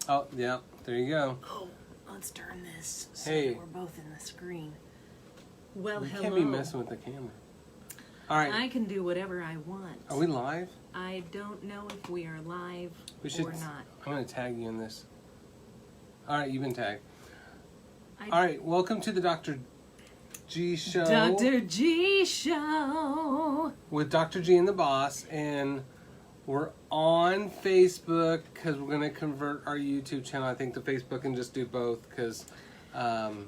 Oh, yeah. There you go. Oh, let's turn this so Hey. that we're both in the screen. Well, You hello. can't be messing with the camera. All right. I can do whatever I want. Are we live? I don't know if we are live or not. I'm going to tag you in this. All right, you've been tagged. I- All right, welcome to the Dr. G Show. Dr. G Show. With Dr. G and the Boss, and we're on Facebook because we're going to convert our YouTube channel, I think, to Facebook and just do both because...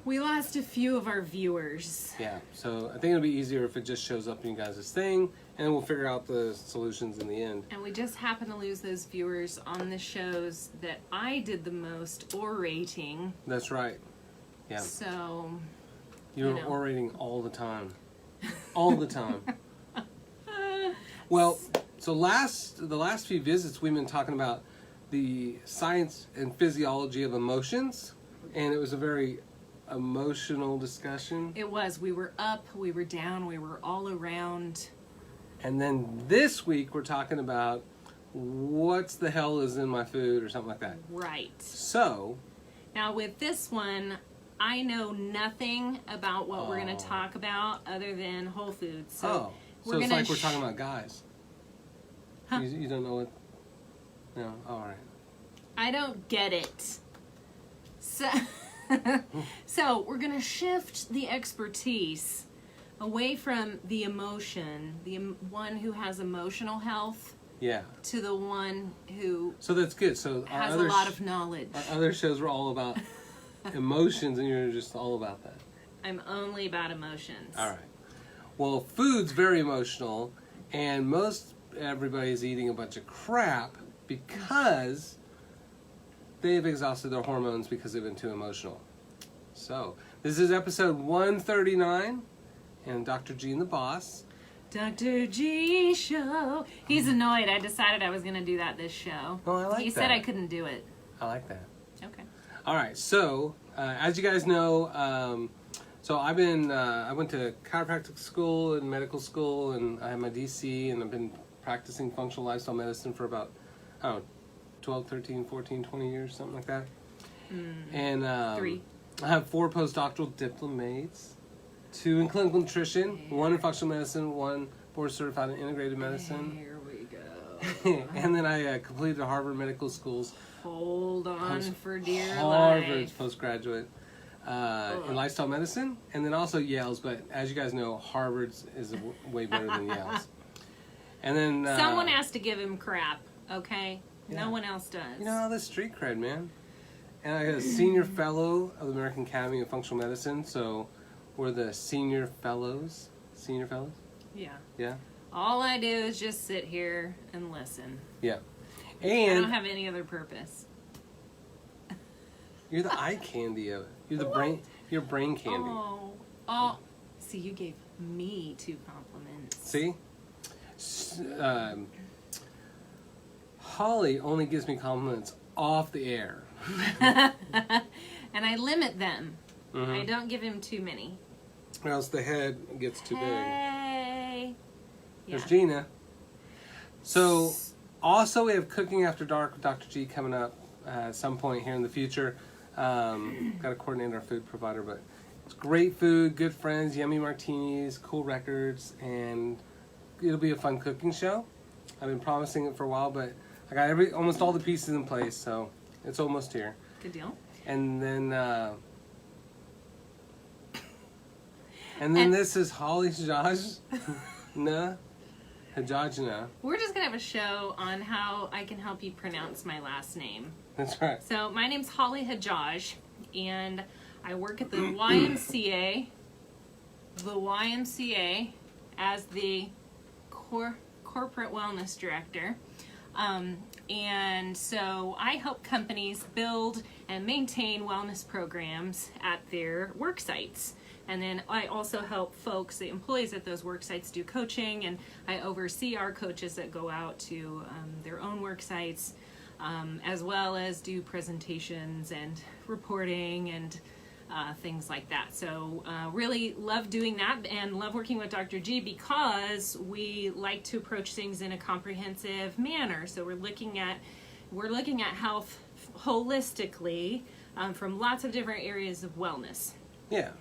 We lost a few of our viewers. Yeah, so I think it'll be easier if it just shows up in you guys' thing, and then we'll figure out the solutions in the end. And we just happen to lose those viewers on the shows that I did the most orating. That's right. Yeah. So, You're you know. orating all the time. All the time. Well, so the last few visits we've been talking about the science and physiology of emotions, and it was a very emotional discussion. it was. We were up, we were down, we were all around. And then this week we're talking about what's the hell is in my food or something like that. Right. So, Now with this one, I know nothing about what we're going to talk about other than Whole Foods. So so it's like we're talking about guys. Huh? You don't know what? No, all right. I don't get it. So, so we're going to shift the expertise away from the emotion, the one who has emotional health, Yeah. to the one who So that's good. So our has a other lot of knowledge. our other shows were all about emotions, and you're just all about that. I'm only about emotions. All right. Well, food's very emotional, and most everybody's eating a bunch of crap because they've exhausted their hormones because they've been too emotional. So, this is episode 139, and Dr. G and the Boss. Dr. G Show. He's annoyed. I decided I was going to do that this show. Oh, I like He that. said I couldn't do it. I like that. Okay. All right, so as you guys know, so I went to chiropractic school and medical school, and I have my DC, and I've been practicing functional lifestyle medicine for about, I don't know, 12, 13, 14, 20 years, something like that. And 3. I have 4 postdoctoral diplomates, 2 in clinical nutrition, 1 in functional medicine, 1 board certified in integrated medicine. Here we go. And then I completed Harvard Medical School's Hold on for dear Harvard's life. postgraduate in lifestyle medicine, and then also Yale's. But as you guys know, Harvard's is way better than Yale's. And then Someone has to give him crap, okay? Yeah. No one else does. you know all this street cred, man. And I got a senior fellow of the American Academy of Functional Medicine, so we're the senior fellows. Senior fellows? Yeah. Yeah. All I do is just sit here and listen. Yeah. I And don't have any other purpose. you're the eye candy of it. You're the brain. You're brain candy. Oh. See, you gave me 2 compliments. See? Holly only gives me compliments off the air. And I limit them. Mm-hmm. I don't give him too many. Or else the head gets too big. Hey. Yeah. There's Gina. So, also we have Cooking After Dark with Dr. G coming up at some point here in the future. Got to coordinate our food provider, but it's great food, good friends, yummy martinis, cool records, and it'll be a fun cooking show. I've been promising it for a while, but I got almost all the pieces in place, so it's almost here. Good deal. And then and this is Holly Hajaj. Hajajna. We're just going to have a show on how I can help you pronounce my last name. That's right. So my name's Holly Hajaj, and I work at the YMCA. The YMCA as the corporate wellness director. And so I help companies build and maintain wellness programs at their work sites. And then I also help folks, the employees at those work sites, do coaching, and I oversee our coaches that go out to their own work sites, as well as do presentations and reporting and things like that. So really love doing that and love working with Dr. G because we like to approach things in a comprehensive manner. So we're looking at health holistically from lots of different areas of wellness. Yeah.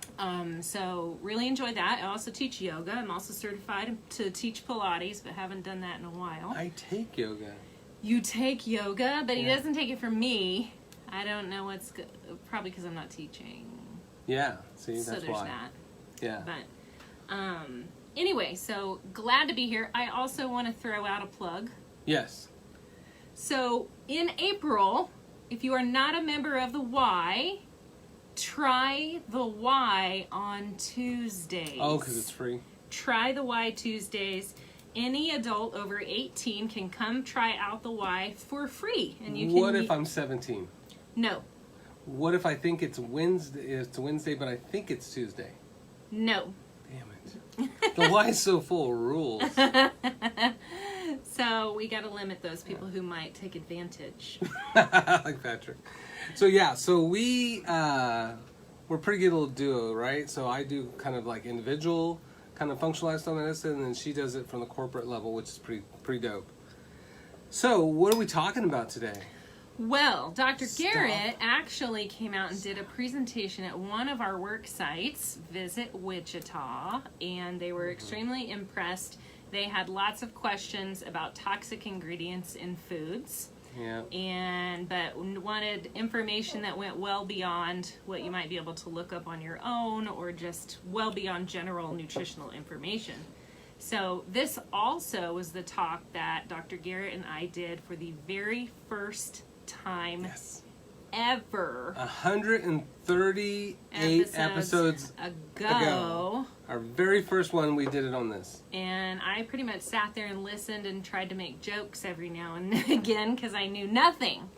So really enjoy that. I also teach yoga. I'm also certified to teach Pilates, but haven't done that in a while. I take yoga. You take yoga, but he Yeah. doesn't take it from me. I don't know what's good. Probably because I'm not teaching. Yeah. See, So that's there's why. that. Yeah. But anyway, so glad to be here. I also want to throw out a plug. Yes. So in April, if you are not a member of the Y, try the Y on Tuesdays. Oh, because it's free. Try the Y Tuesdays. Any adult over 18 can come try out the Y for free, and you can. What if I'm 17? No, What if I think it's Wednesday? It's Wednesday, but I think it's Tuesday. no. Damn it! The Y is so full of rules. So we got to limit those people who might take advantage. Like Patrick. So yeah, so we're a pretty good little duo, right? So I do kind of like individual, kind of functional lifestyle medicine, and then she does it from the corporate level, which is pretty dope. So what are we talking about today? Well, Dr. Stop. Garrett actually came out and did a presentation at one of our work sites, Visit Wichita, and they were extremely impressed. They had lots of questions about toxic ingredients in foods, Yeah. but wanted information that went well beyond what you might be able to look up on your own or just well beyond general nutritional information. So this also was the talk that Dr. Garrett and I did for the very first time Yes. ever 138 episodes ago. Our very first one, we did it on this. And I pretty much sat there and listened and tried to make jokes every now and again because I knew nothing.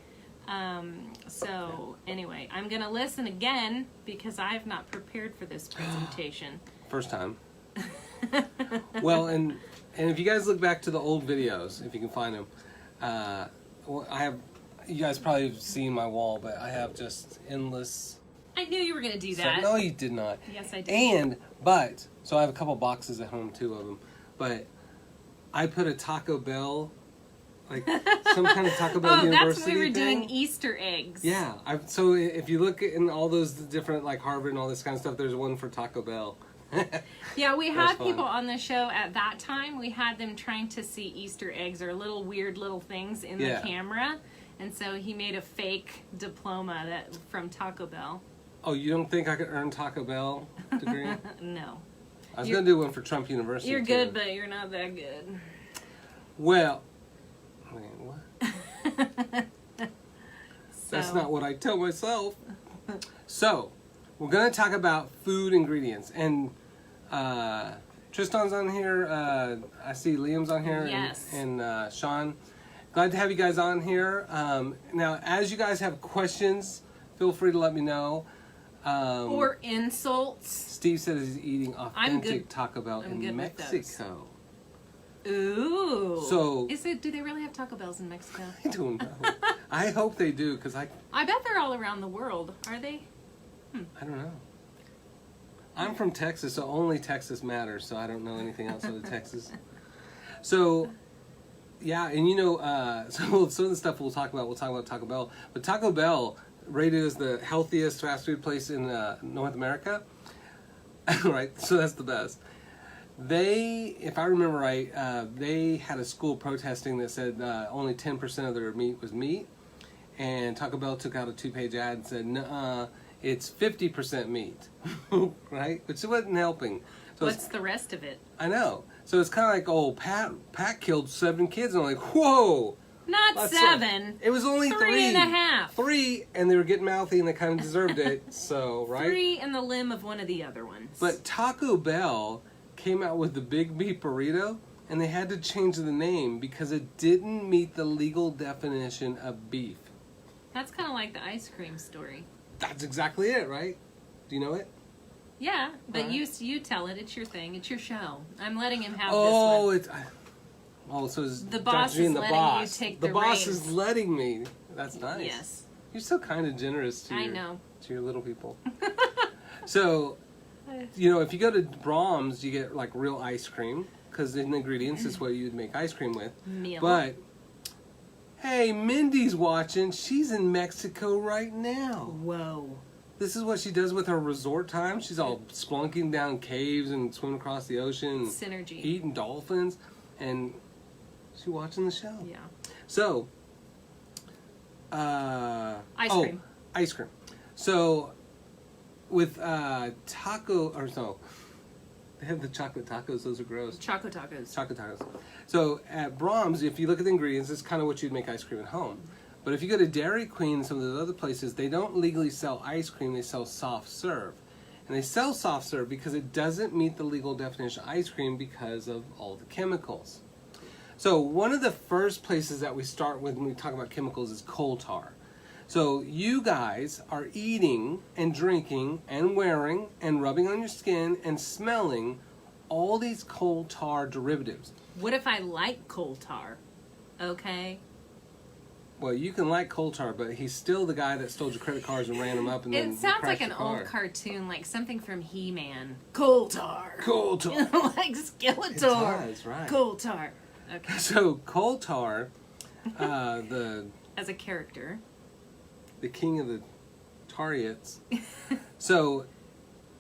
So anyway, I'm going to listen again because I have not prepared for this presentation. First time. Well, and if you guys look back to the old videos, if you can find them, well, you guys probably have seen my wall, but I have just endless. I knew you were going to do stuff. that. No, you did not. Yes, I did. So I have a couple boxes at home, 2 of them, but I put a Taco Bell, like some kind of Taco Bell Oh, University that's when we were thing. doing Easter eggs. Yeah, so if you look in all those different, like Harvard and all this kind of stuff, there's one for Taco Bell. Yeah, we That had was fun. people on the show at that time. We had them trying to see Easter eggs or little weird little things in Yeah. the camera. And so he made a fake diploma from Taco Bell. Oh, you don't think I could earn Taco Bell degree? No. I was You're- going to do one for Trump University. You're too. good, but you're not that good. Well, wait, what? That's So- not what I tell myself. So, we're going to talk about food ingredients. And Tristan's on here. I see Liam's on here. Yes. And Sean. Glad to have you guys on here. Now, as you guys have questions, feel free to let me know. Or insults. Steve says he's eating I'm authentic good. Taco Bell I'm in good with those. Mexico. Ooh. So- do they really have Taco Bells in Mexico? I don't know. I hope they do, because I I bet they're all around the world. Are they? don't know. I'm from Texas, so only Texas matters, so I don't know anything else other than Texas. So, yeah, and so some of the stuff we'll talk about Taco Bell. But Taco Bell, rated as the healthiest fast food place in North America, right? So that's the best. They, if I remember right, they had a school protesting that said only 10% of their meat was meat. And Taco Bell took out a 2-page ad and said, nuh-uh, it's 50% meat, right? Which wasn't helping. So What's the rest of it? I know. So it's kind of like, oh, Pat killed 7 kids. And I'm like, whoa. Not That's 7. It was only 3. 3.5. 3, and they were getting mouthy and they kind of deserved it. So, right? 3 and the limb of one of the other ones. But Taco Bell came out with the Big Beef Burrito, and they had to change the name because it didn't meet the legal definition of beef. That's kind of like the ice cream story. That's exactly it, right? Do you know it? Yeah, but Alright. you tell it. It's your thing. It's your show. I'm letting him have Oh, this so it's The Dr. boss G is and the letting boss. you take the the boss reins. is letting me. That's one. nice. Yes, You're so kind of generous to I know. to your little people. So, if you go to Brahms, you get like real ice cream because in the ingredients is what you'd make ice cream with. Meal. But Hey, Mindy's watching. She's in Mexico right now. Whoa. This is what she does with her resort time. She's all splunking down caves and swimming across the ocean. Synergy. Eating dolphins. And she's watching the show. Yeah. So, ice cream. Ice cream. So, with they have the chocolate tacos. Those are gross. Choco tacos. Chocolate tacos. So at Brahms, if you look at the ingredients, it's kind of what you'd make ice cream at home. But if you go to Dairy Queen and some of those other places, they don't legally sell ice cream. They sell soft serve. And they sell soft serve because it doesn't meet the legal definition of ice cream because of all the chemicals. So one of the first places that we start with when we talk about chemicals is coal tar. So you guys are eating and drinking and wearing and rubbing on your skin and smelling all these coal tar derivatives. What if I like coal tar? Okay. Well, you can like coal tar, but he's still the guy that stole your credit cards and ran them up and then It sounds like crashed an your car. old cartoon, like something from He-Man. Coal tar. Coal tar. Like Skeletor. It does, right. Coal tar. Okay. So coal tar, the As a character. king of the Tariots. So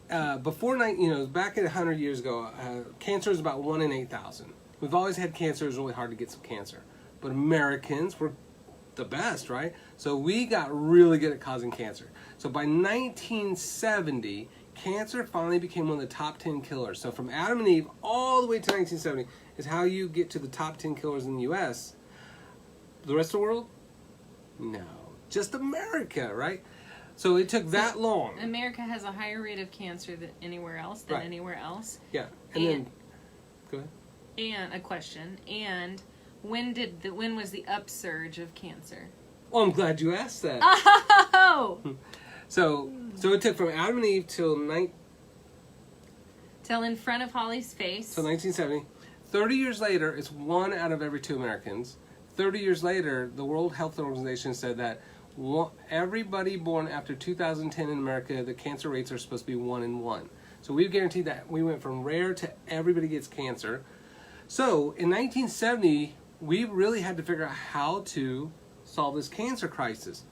back at 100 years ago, cancer is about 1 in 8,000. We've always had cancer. It's really hard to get some cancer. But Americans were the best, right? So we got really good at causing cancer. So by 1970, cancer finally became one of the top 10 killers. So from Adam and Eve all the way to 1970 is how you get to the top 10 killers in the U.S. The rest of the world? No. Just America, right? So it took that long. America has a higher rate of cancer than anywhere else. Yeah. And then, go ahead. And a question. And when was the upsurge of cancer? Well, I'm glad you asked that. Oh! So it took from Adam and Eve till In front of Holly's face. 1970. 30 years later, it's 1 out of every 2 Americans. 30 years later, the World Health Organization said that everybody born after 2010 in America, the cancer rates are supposed to be 1 in 1. So we've guaranteed that we went from rare to everybody gets cancer. So in 1970, we really had to figure out how to solve this cancer crisis.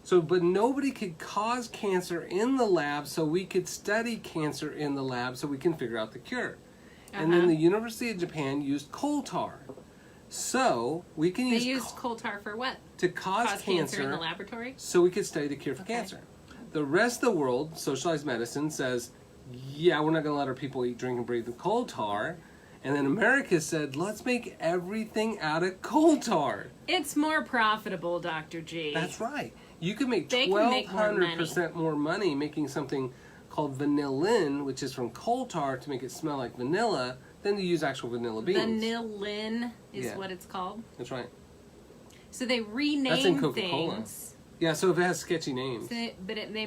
But nobody could cause cancer in the lab, so we could study cancer in the lab so we can figure out the cure. And then the University of Japan used coal tar. So we can use... They used coal tar for what? To cause cancer in the laboratory? So we could study the cure for cancer. The rest of the world, socialized medicine, says, yeah, we're not going to let our people eat, drink, and breathe the coal tar. And then America said, let's make everything out of coal tar. It's more profitable, Dr. G. That's right. You could make They can make 1,200% more money making something called vanillin, which is from coal tar, to make it smell like vanilla, than to use actual vanilla beans. Vanillin is what it's called. That's right. So they rename That's in Coca-Cola. things. Yeah, so if it has sketchy names. They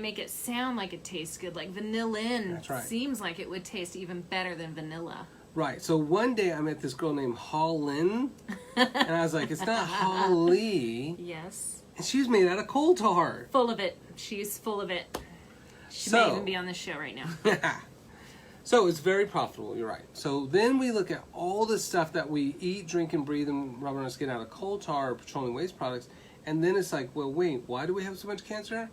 make it sound like it tastes good. Like vanillin That's right. seems like it would taste even better than vanilla. Right. So one day I met this girl named Holland, and I was like, it's not Holly. Yes. And she was made out of coal tar. Full of it. She's full of it. She may even be on the show right now. So it's very profitable, you're right. So then we look at all the stuff that we eat, drink, and breathe and rub on our skin out of coal tar or petroleum waste products. And then it's like, well, wait, why do we have so much cancer?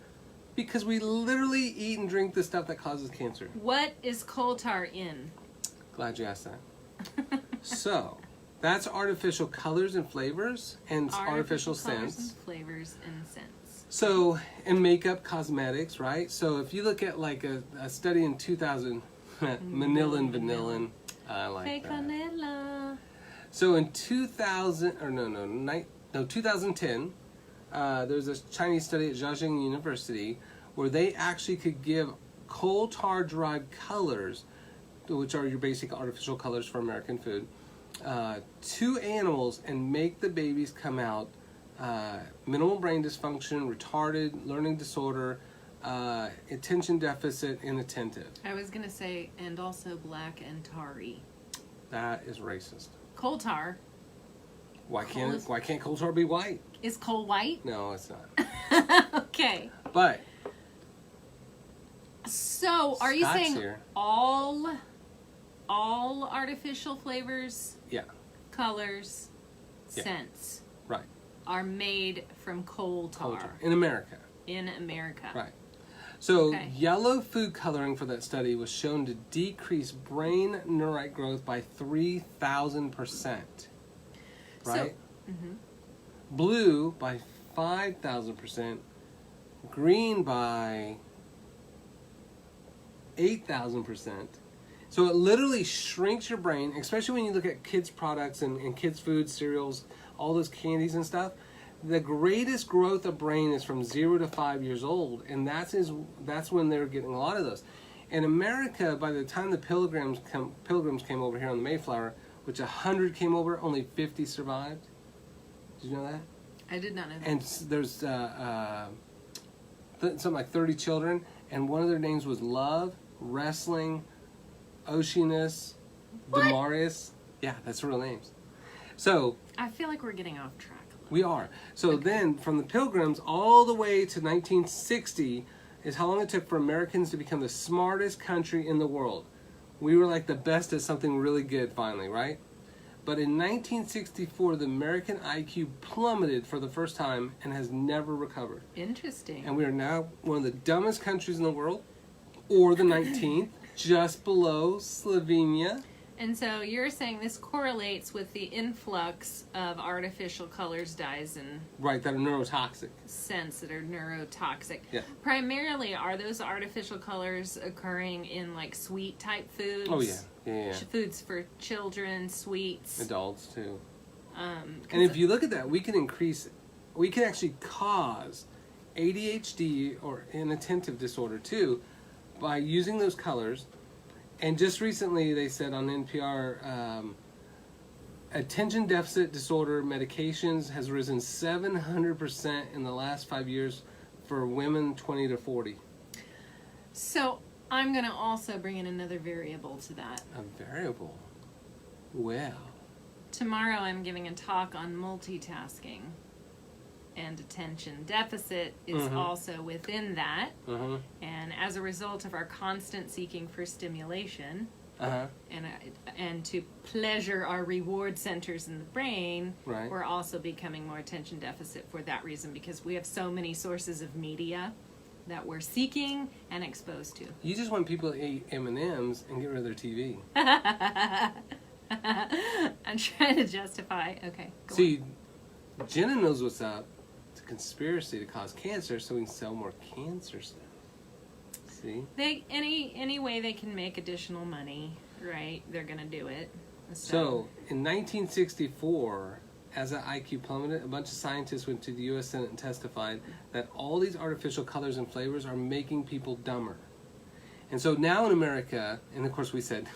Because we literally eat and drink the stuff that causes cancer. What is coal tar in? Glad you asked that. So, that's artificial colors and flavors and artificial colors scents. And flavors and scents. So, and makeup, cosmetics, right? So if you look at like a study in 2000, Manila vanillin, I like Fake that. vanilla. So in 2010, there was a Chinese study at Jiaxing University where they actually could give coal tar derived colors, which are your basic artificial colors for American food, to animals and make the babies come out minimal brain dysfunction, retarded, learning disorder, attention deficit, inattentive. I was going to say, and also black and tarry. That is racist. Coal tar. Why can't coal tar be white? Is coal white? No, it's not. Okay. But so, are you Scott's saying here. all artificial flavors, Yeah, colors, Yeah. scents? right. are made from coal tar in America. in America. Right. So Okay. yellow food coloring for that study was shown to decrease brain neurite growth by 3,000%. Right? Blue by 5,000%. Green by 8,000%. So it literally shrinks your brain, especially when you look at kids' products and kids' food, cereals, all those candies and stuff. The greatest growth of brain is from 0 to 5 years old, and that's when they're getting a lot of those. In America, by the time the pilgrims came over here on the Mayflower, which 100 came over, only 50 survived. Did you know that? I did not know that. And there's something like 30 children, and one of their names was Love, Wrestling, Oceanus, What? Demarius. Yeah, that's real names. So I feel like we're getting off track a little. we are. So then, from the Pilgrims all the way to 1960 is how long it took for Americans to become the smartest country in the world. We were like the best at something really good finally, right? But in 1964, the American IQ plummeted for the first time and has never recovered. Interesting. And we are now one of the dumbest countries in the world, or the 19th, just below Slovenia. And so you're saying this correlates with the influx of artificial colors, dyes, and Right, that are neurotoxic. scents that are neurotoxic. Yeah. Primarily, are those artificial colors occurring in like sweet type foods? Oh, yeah. Yeah. Foods for children, sweets. Adults, too. 'Cause And if you look at that, we can actually cause ADHD or inattentive disorder too by using those colors. And just recently they said on NPR, attention deficit disorder medications has risen 700% in the last 5 years for women 20 to 40. So I'm going to also bring in another variable to that. A variable. Well. Tomorrow I'm giving a talk on multitasking, and attention deficit is also within that. And as a result of our constant seeking for stimulation and to pleasure our reward centers in the brain, Right. we're also becoming more attention deficit for that reason, because we have so many sources of media that we're seeking and exposed to. You just want people to eat M&Ms and get rid of their TV. I'm trying to justify. Okay, go on. See, Jenna knows what's up. It's a conspiracy to cause cancer so we can sell more cancer stuff. See? They any way they can make additional money, right? They're gonna do it. So, in 1964, as the IQ plummeted, a bunch of scientists went to the U.S. Senate and testified that all these artificial colors and flavors are making people dumber. And so now in America, and of course we said,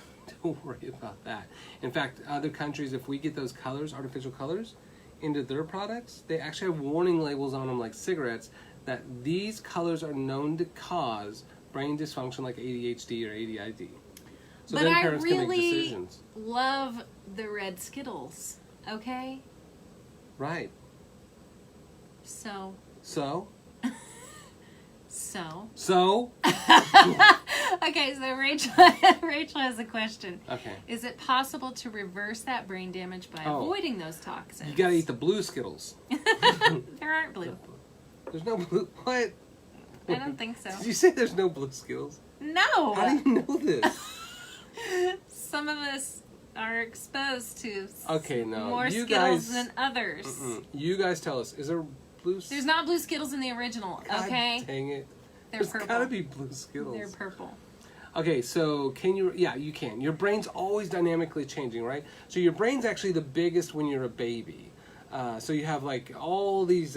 don't worry about that. In fact, other countries, if we get those colors, artificial colors, into their products, they actually have warning labels on them like cigarettes that these colors are known to cause brain dysfunction like ADHD or ADID. So but then I parents can make really decisions. love the red Skittles. Okay, Right. so So? okay. So Rachel has a question. Okay. Is it possible to reverse that brain damage by avoiding those toxins? You gotta eat the blue Skittles. There aren't blue. There's no blue. What? I don't think so. Did you say there's no blue Skittles? No. How do you know this? Some of us are exposed to You more Skittles guys than others. You guys tell us. Is there blue? There's not blue Skittles in the original. God okay. Dang it. They're There's purple. gotta be blue Skittles. They're purple. Okay, so can you? Yeah, you can. Your brain's always dynamically changing, right? So your brain's actually the biggest when you're a baby. So you have like all these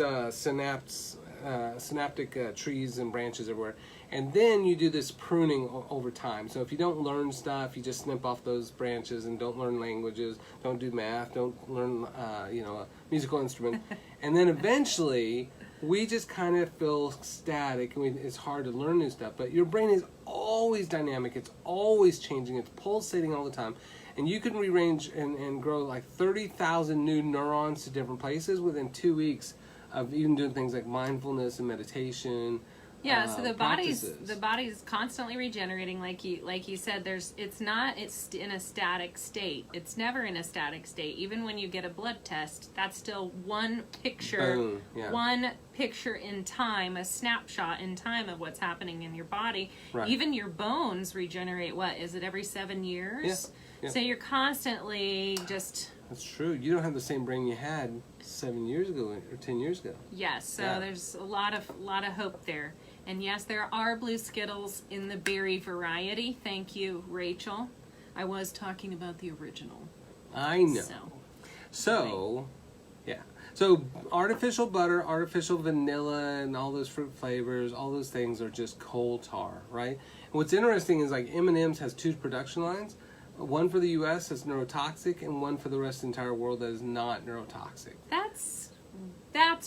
synaptic trees and branches everywhere, and then you do this pruning over time. So if you don't learn stuff, you just snip off those branches and don't learn languages, don't do math, don't learn a musical instrument, and then eventually we just kind of feel static and it's hard to learn new stuff. But your brain is always dynamic, it's always changing, it's pulsating all the time. And you can rearrange and grow like 30,000 new neurons to different places within 2 weeks of even doing things like mindfulness and meditation. Yeah, so the practices. body's constantly regenerating, like you said. It's in a static state. It's never in a static state. Even when you get a blood test, that's still one picture, Boom, yeah. one picture in time, a snapshot in time of what's happening in your body. Right. Even your bones regenerate. What is it? Every 7 years. Yeah. So you're constantly just. That's true. You don't have the same brain you had 7 years ago or 10 years ago. Yes, so Yeah. there's a lot of hope there. And yes, there are blue Skittles in the berry variety. Thank you, Rachel. I was talking about the original. I know. So, yeah. So artificial butter, artificial vanilla, and all those fruit flavors, all those things are just coal tar, right? And what's interesting is like M&M's has 2 production lines. One for the U.S. that's neurotoxic, and one for the rest of the entire world that is not neurotoxic. That's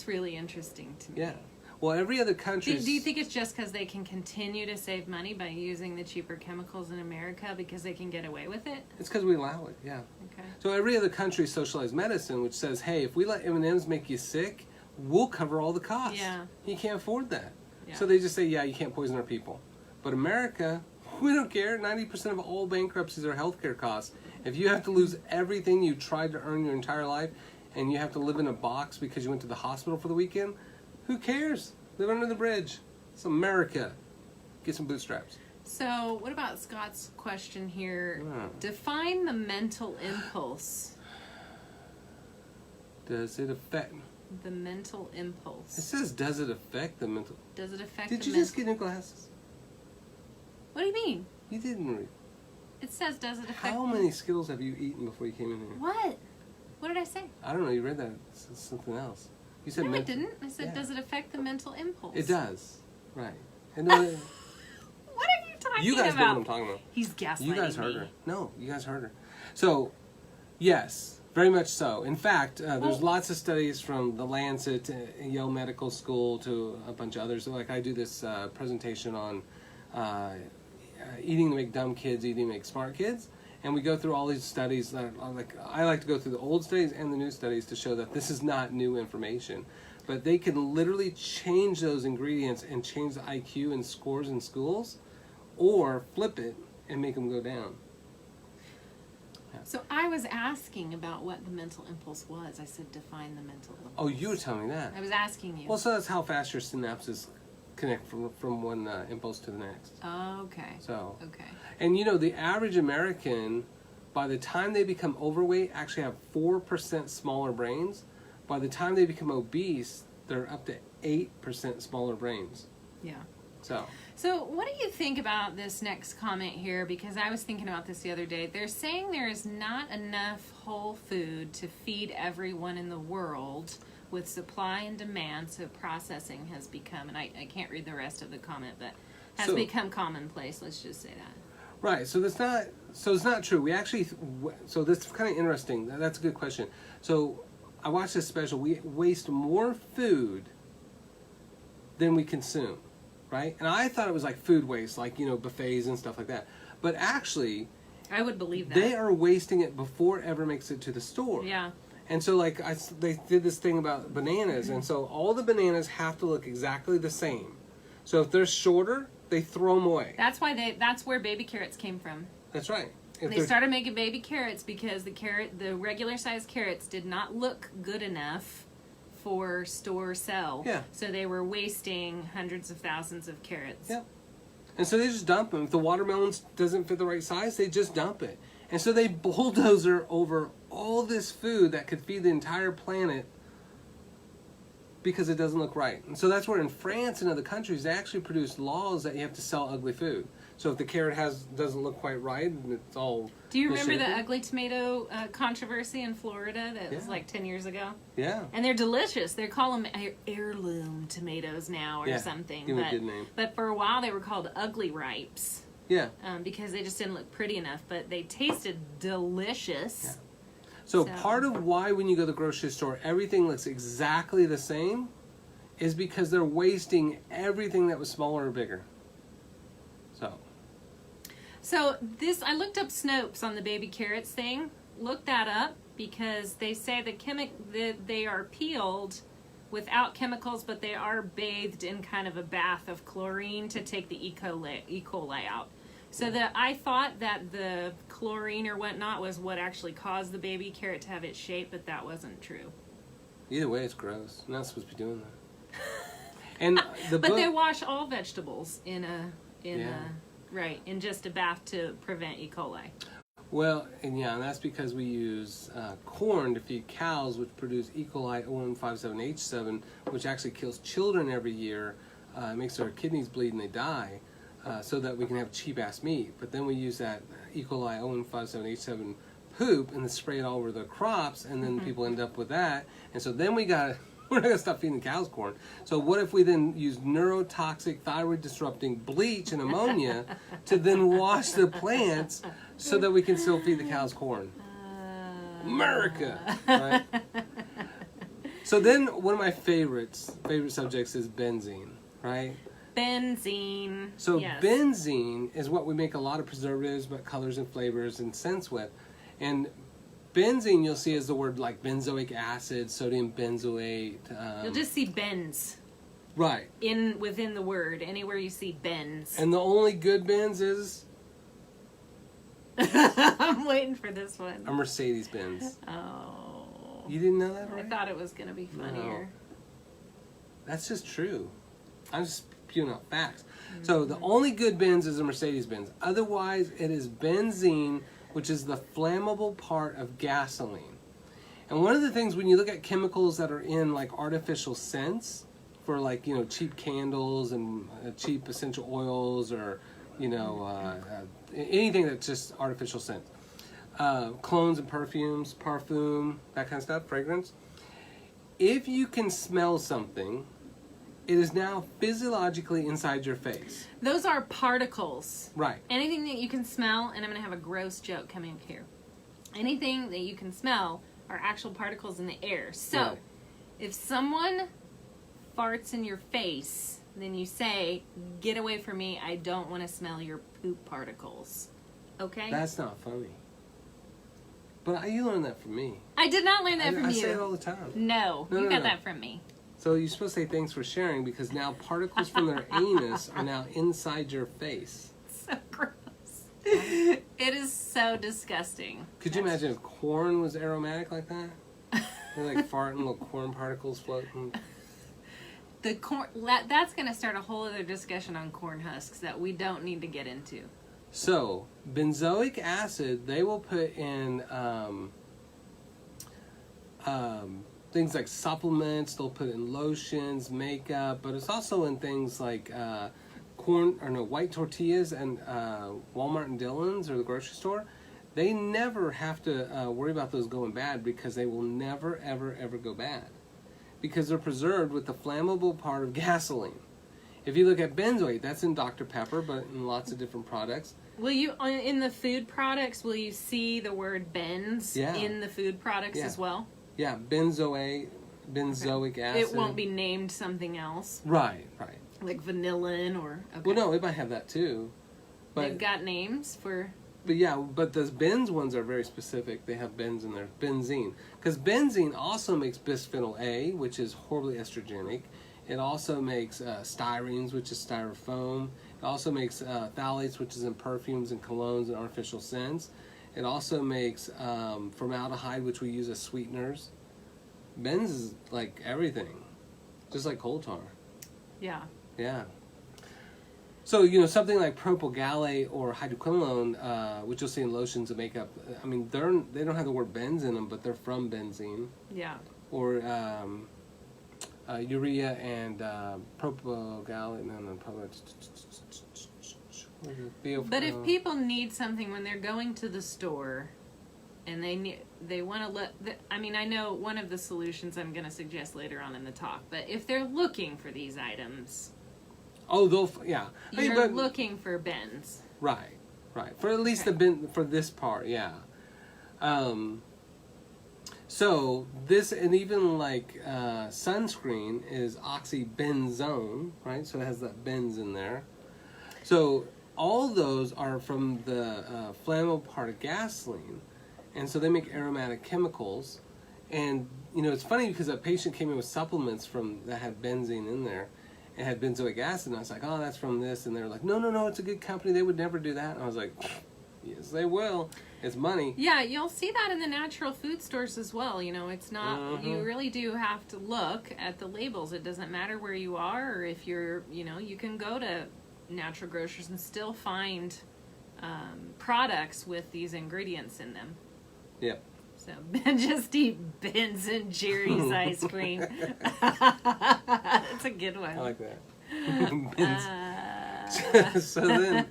really interesting to me. Yeah. Well, every other country. Do you think it's just because they can continue to save money by using the cheaper chemicals in America because they can get away with it? It's because we allow it, yeah. Okay. So every other country socialized medicine, which says, hey, if we let M&Ms make you sick, we'll cover all the costs. Yeah. You can't afford that. Yeah. So they just say, yeah, you can't poison our people. But America, we don't care. 90% of all bankruptcies are healthcare costs. If you have to lose everything you tried to earn your entire life and you have to live in a box because you went to the hospital for the weekend, who cares? Live under the bridge. It's America. Get some bootstraps. So what about Scott's question here? Yeah. Define the mental impulse. Does it affect... The mental impulse. It says, does it affect the mental... Does it affect Did the you mental... just get new glasses? What do you mean? You didn't read. It says, does it affect... How many Skittles have you eaten before you came in here? What? What did I say? I don't know. You read that. It's something else. You said No, I mental- didn't. I said, Yeah. does it affect the mental impulse? It does. Right. And What are you talking you guys about? know what I'm talking about. He's gaslighting You guys heard me. her. No, you guys heard her. So, yes, very much so. In fact, there's lots of studies from the Lancet, Yale Medical School, to a bunch of others. So, like I do this presentation on eating to make dumb kids, eating to make smart kids. And we go through all these studies. That I like to go through the old studies and the new studies to show that this is not new information. But they can literally change those ingredients and change the IQ and scores in schools, or flip it and make them go down. Yeah. So I was asking about what the mental impulse was. I said, define the mental impulse. Oh, you were telling me that. I was asking you. Well, so that's how fast your synapses connect from one impulse to the next. Oh, okay. So, Okay. and you know, the average American, by the time they become overweight, actually have 4% smaller brains. By the time they become obese, they're up to 8% smaller brains. Yeah. So, what do you think about this next comment here? Because I was thinking about this the other day. They're saying there is not enough whole food to feed everyone in the world with supply and demand, so processing has become, and I can't read the rest of the comment, but has become commonplace. Let's just say that. right. So it's not true. We actually, so this is kind of interesting. That's a good question. So I watched this special. We waste more food than we consume, right? And I thought it was like food waste, like, you know, buffets and stuff like that. But actually, I would believe that. they are wasting it before it ever makes it to the store. Yeah. And so, like, they did this thing about bananas, and so all the bananas have to look exactly the same. So if they're shorter, they throw them away. That's where baby carrots came from. That's right. They started making baby carrots because the regular sized carrots did not look good enough for store sell. Yeah. So they were wasting hundreds of thousands of carrots. Yep. And so they just dump them. If the watermelon doesn't fit the right size, they just dump it. And so they bulldozer over all this food that could feed the entire planet because it doesn't look right. And so that's where in France and other countries, they actually produce laws that you have to sell ugly food. So if the carrot doesn't look quite right, and it's all... Do you remember the misshapen. ugly tomato controversy in Florida that was like 10 years ago? Yeah. And they're delicious. They call them heirloom tomatoes now or something. Give them a good name. But for a while they were called ugly ripes. Yeah. Because they just didn't look pretty enough. But they tasted delicious. Yeah. So part of why when you go to the grocery store, everything looks exactly the same is because they're wasting everything that was smaller or bigger. So I looked up Snopes on the baby carrots thing. Look that up because they say they are peeled without chemicals, but they are bathed in kind of a bath of chlorine to take the E. coli out. So that I thought that the chlorine or whatnot was what actually caused the baby carrot to have its shape, but that wasn't true. Either way, it's gross. You're not supposed to be doing that. And but they wash all vegetables in just a bath to prevent E. coli. Well, and that's because we use corn to feed cows, which produce E. coli O157H7, which actually kills children every year. It makes their kidneys bleed and they die. So that we can have cheap-ass meat. But then we use that E. coli O157H7 poop and then spray it all over the crops, and then people end up with that. And so then we're not going to stop feeding the cows corn. So what if we then use neurotoxic, thyroid-disrupting bleach and ammonia to then wash the plants so that we can still feed the cows corn? America! Right? So then one of my favorite subjects is benzene, right? Benzene. So yes. Benzene is what we make a lot of preservatives, but colors and flavors and scents with. And benzene, you'll see, is the word like benzoic acid, sodium benzoate. You'll just see benz. Right. Within the word, anywhere you see benz. And the only good Benz is I'm waiting for this one. a Mercedes Benz. Oh. You didn't know that, right? I thought it was going to be funnier. No. That's just true. I'm just spewing out facts. So the only good Benz is a Mercedes Benz. Otherwise, it is benzene, which is the flammable part of gasoline. And one of the things when you look at chemicals that are in like artificial scents for like, cheap candles and cheap essential oils or, anything that's just artificial scent. Clones and perfumes, parfum, that kind of stuff, fragrance. If you can smell something, it is now physiologically inside your face. Those are particles. Right. Anything that you can smell, and I'm going to have a gross joke coming up here. Anything that you can smell are actual particles in the air. So, right. If someone farts in your face, then you say, "Get away from me, I don't want to smell your poop particles." Okay? That's not funny. But you learned that from me. I did not learn that from you. I say it all the time. No, you got that from me. So you're supposed to say thanks for sharing because now particles from their anus are now inside your face. So gross. It is so disgusting. Could you imagine if corn was aromatic like that? They're like farting little corn particles floating. The corn, that's going to start a whole other discussion on corn husks that we don't need to get into. So, benzoic acid, they will put in things like supplements, they'll put in lotions, makeup, but it's also in things like white tortillas and Walmart and Dillon's or the grocery store. They never have to worry about those going bad because they will never, ever, ever go bad because they're preserved with the flammable part of gasoline. If you look at benzoate, that's in Dr. Pepper, but in lots of different products. Will you, in the food products, will you see the word benz in the food products as well? Yeah, benzoic acid. It won't be named something else. Right. Like vanillin or... Okay. Well, no, it might have that too. But they've got names for... But those benz ones are very specific. They have benz in there. Benzene. Because benzene also makes bisphenol A, which is horribly estrogenic. It also makes styrenes, which is styrofoam. It also makes phthalates, which is in perfumes and colognes and artificial scents. It also makes formaldehyde, which we use as sweeteners. Benz is like everything, just like coal tar. Yeah. Yeah. So, something like propylgallate or hydroquinone, which you'll see in lotions and makeup, I mean, they don't have the word benz in them, but they're from benzene. Yeah. Or urea and propylgallate, But if people need something when they're going to the store and they want to I know one of the solutions I'm going to suggest later on in the talk, but if they're looking for these items, you're looking for bens. Right. For at least for this part, yeah. So this, and even like sunscreen is oxybenzone, right? So it has that benz in there. So all those are from the flammable part of gasoline, and so they make aromatic chemicals. And, you know, it's funny because a patient came in with supplements that had benzene in there and had benzoic acid. And I was like, oh, that's from this. And they were like, no, it's a good company. They would never do that. And I was like, yes, they will. It's money. Yeah, you'll see that in the natural food stores as well. You know, it's not, you really do have to look at the labels. It doesn't matter where you are or if you're, you know, you can go to natural grocers and still find products with these ingredients in them. Yep. So just eat Ben's and Jerry's ice cream. It's a good one. I like that. So then,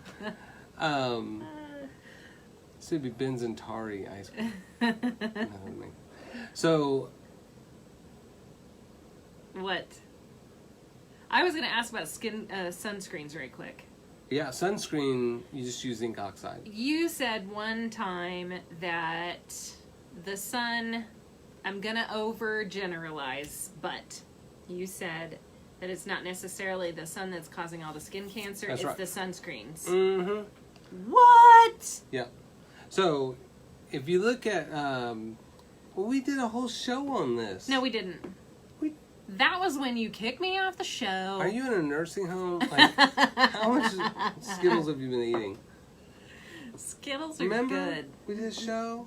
so it'd be Ben's and Tari ice cream. So, what? I was going to ask about sunscreens right quick. yeah, sunscreen, you just use zinc oxide. You said one time that the sun, I'm going to overgeneralize, but you said that it's not necessarily the sun that's causing all the skin cancer, That's it's right. the sunscreens. Mm-hmm. What? Yeah. So, if you look at, well, we did a whole show on this. No, we didn't. That was when you kicked me off the show. Are you in a nursing home? Like, how much Skittles have you been eating? Skittles are Remember good. we did a show?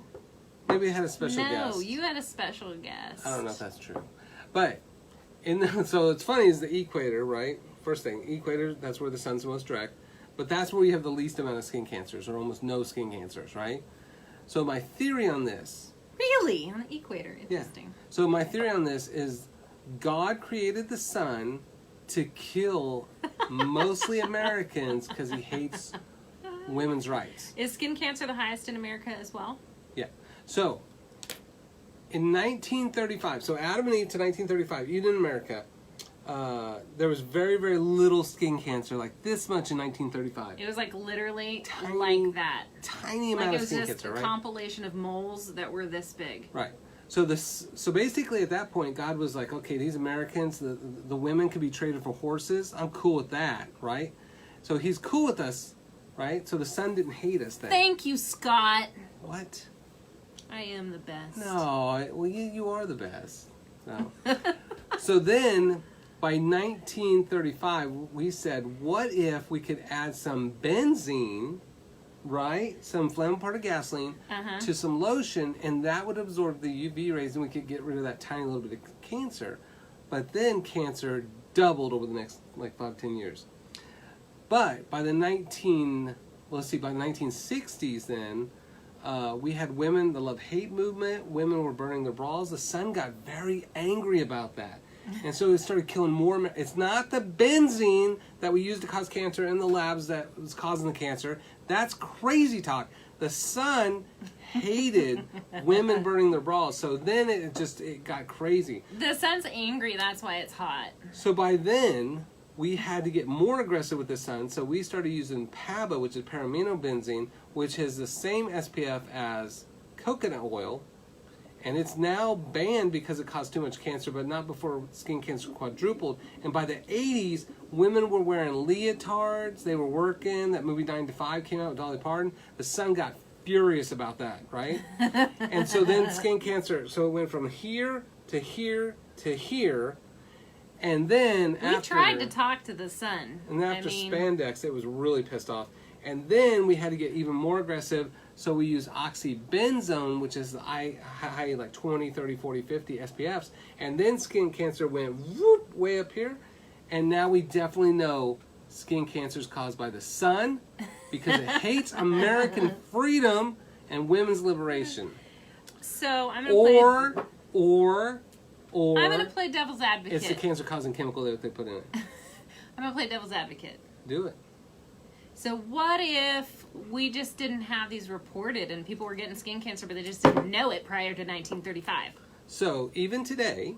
Maybe we had a special guest. No, you had a special guest. I don't know if that's true. But, so it's funny is the equator, right? First thing, equator, that's where the sun's the most direct. But that's where you have the least amount of skin cancers, or almost no skin cancers, right? So my theory on this... Really? On the equator. Interesting. Yeah. So my theory on this is God created the sun to kill mostly Americans because he hates women's rights. Is skin cancer the highest in America as well? Yeah. So, in 1935, so Adam and Eve to 1935, even in America, there was very, very little skin cancer, like this much in 1935. It was like literally Tiny, like that. Tiny amount Like it of was skin just cancer, a right? compilation of moles that were this big. Right. So basically at that point, God was like, okay, these Americans, the women could be traded for horses. I'm cool with that, right? So he's cool with us, right? So the sun didn't hate us then. Thank you, Scott. What? I am the best. No, well, you are the best. No. So then, by 1935, we said, what if we could add some benzene, right? Some flammable part of gasoline to some lotion, and that would absorb the UV rays, and we could get rid of that tiny little bit of cancer. But then cancer doubled over the next, 5-10 years. But by the 1960s then, we had women, the love-hate movement, women were burning their bras. The sun got very angry about that. And so it started killing more. It's not the benzene that we use to cause cancer in the labs that was causing the cancer. That's crazy talk. The sun hated women burning their bras. So then it got crazy. The sun's angry, that's why it's hot. So by then, we had to get more aggressive with the sun. So we started using PABA, which is paraminobenzene, which has the same SPF as coconut oil. And it's now banned because it caused too much cancer, but not before skin cancer quadrupled. And by the 80s, women were wearing leotards. They were working. That movie 9 to 5 came out with Dolly Parton. The sun got furious about that, right? And so then skin cancer, so it went from here to here to here. And then We tried to talk to the sun. And after spandex, it was really pissed off. And then we had to get even more aggressive. So we use oxybenzone, which is high, like 20, 30, 40, 50 SPFs. And then skin cancer went whoop, way up here. And now we definitely know skin cancer is caused by the sun because it hates American freedom and women's liberation. So I'm going to Or I'm going to play devil's advocate. It's the cancer-causing chemical that they put in it. I'm going to play devil's advocate. Do it. So what if we just didn't have these reported and people were getting skin cancer, but they just didn't know it prior to 1935? So even today,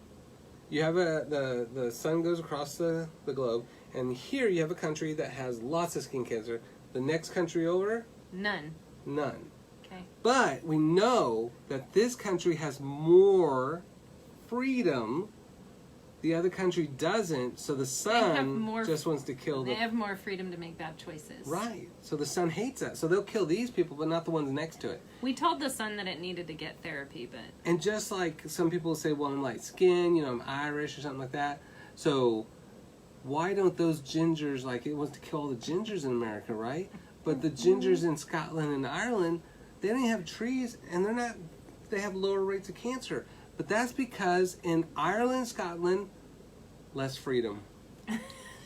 you have the sun goes across the globe, and here you have a country that has lots of skin cancer. The next country over, None. none. Okay. But we know that this country has more freedom. The other country doesn't, so the sun just wants to kill They have more freedom to make bad choices. Right. So the sun hates that. So they'll kill these people, but not the ones next to it. We told the sun that it needed to get therapy, but... And just like some people say, well, I'm light skinned, I'm Irish or something like that. So why don't those gingers, like it wants to kill all the gingers in America, right? But the gingers in Scotland and Ireland, they don't have trees and they have lower rates of cancer. But that's because in Ireland, Scotland, less freedom.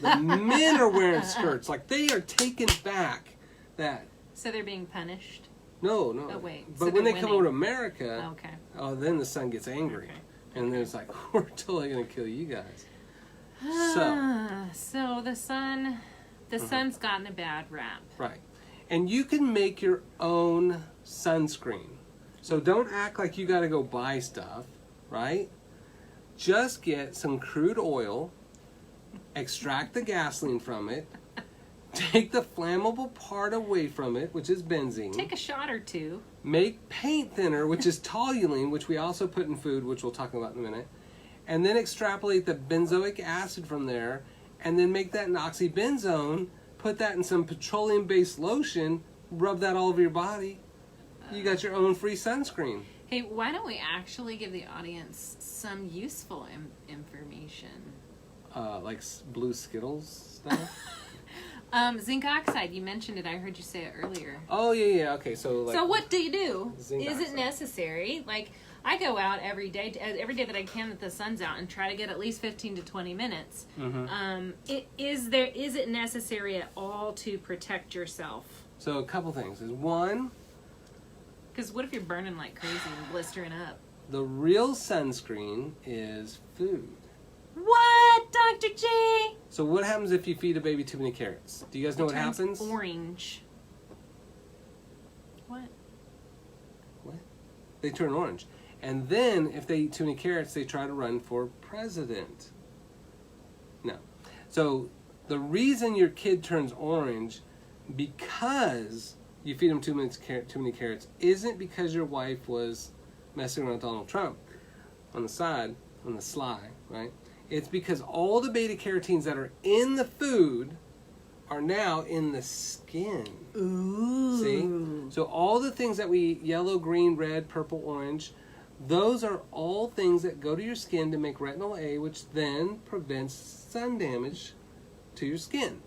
The men are wearing skirts. Like, they are taking back that. So they're being punished? No. Oh, wait. But so when they winning. come over to America, okay. Then the sun gets angry. Okay. And then it's like, we're totally going to kill you guys. So the sun's gotten a bad rap. Right. And you can make your own sunscreen. So don't act like you got to go buy stuff, right? Just get some crude oil, extract the gasoline from it, take the flammable part away from it, which is benzene. Take a shot or two. Make paint thinner, which is toluene, which we also put in food, which we'll talk about in a minute. And then extrapolate the benzoic acid from there, and then make that an oxybenzone, put that in some petroleum-based lotion, rub that all over your body. You got your own free sunscreen. Hey, why don't we actually give the audience some useful information? Like blue Skittles stuff? Zinc oxide, you mentioned it. I heard you say it earlier. Oh, yeah. Okay, so like... So what do you do? Zinc Is oxide. it necessary? Like, I go out every day that I can that the sun's out and try to get at least 15 to 20 minutes. Mm-hmm. Is it necessary at all to protect yourself? So a couple things. Is one... Because what if you're burning like crazy and blistering up? The real sunscreen is food. What, Dr. J? So what happens if you feed a baby too many carrots? Do you guys know what turns happens? Orange. What? They turn orange. And then if they eat too many carrots, they try to run for president. No. So the reason your kid turns orange because you feed them too many carrots isn't because your wife was messing around with Donald Trump on the sly, right? It's because all the beta carotenes that are in the food are now in the skin. Ooh. See? So all the things that we eat, yellow, green, red, purple, orange, those are all things that go to your skin to make retinol A, which then prevents sun damage to your skin.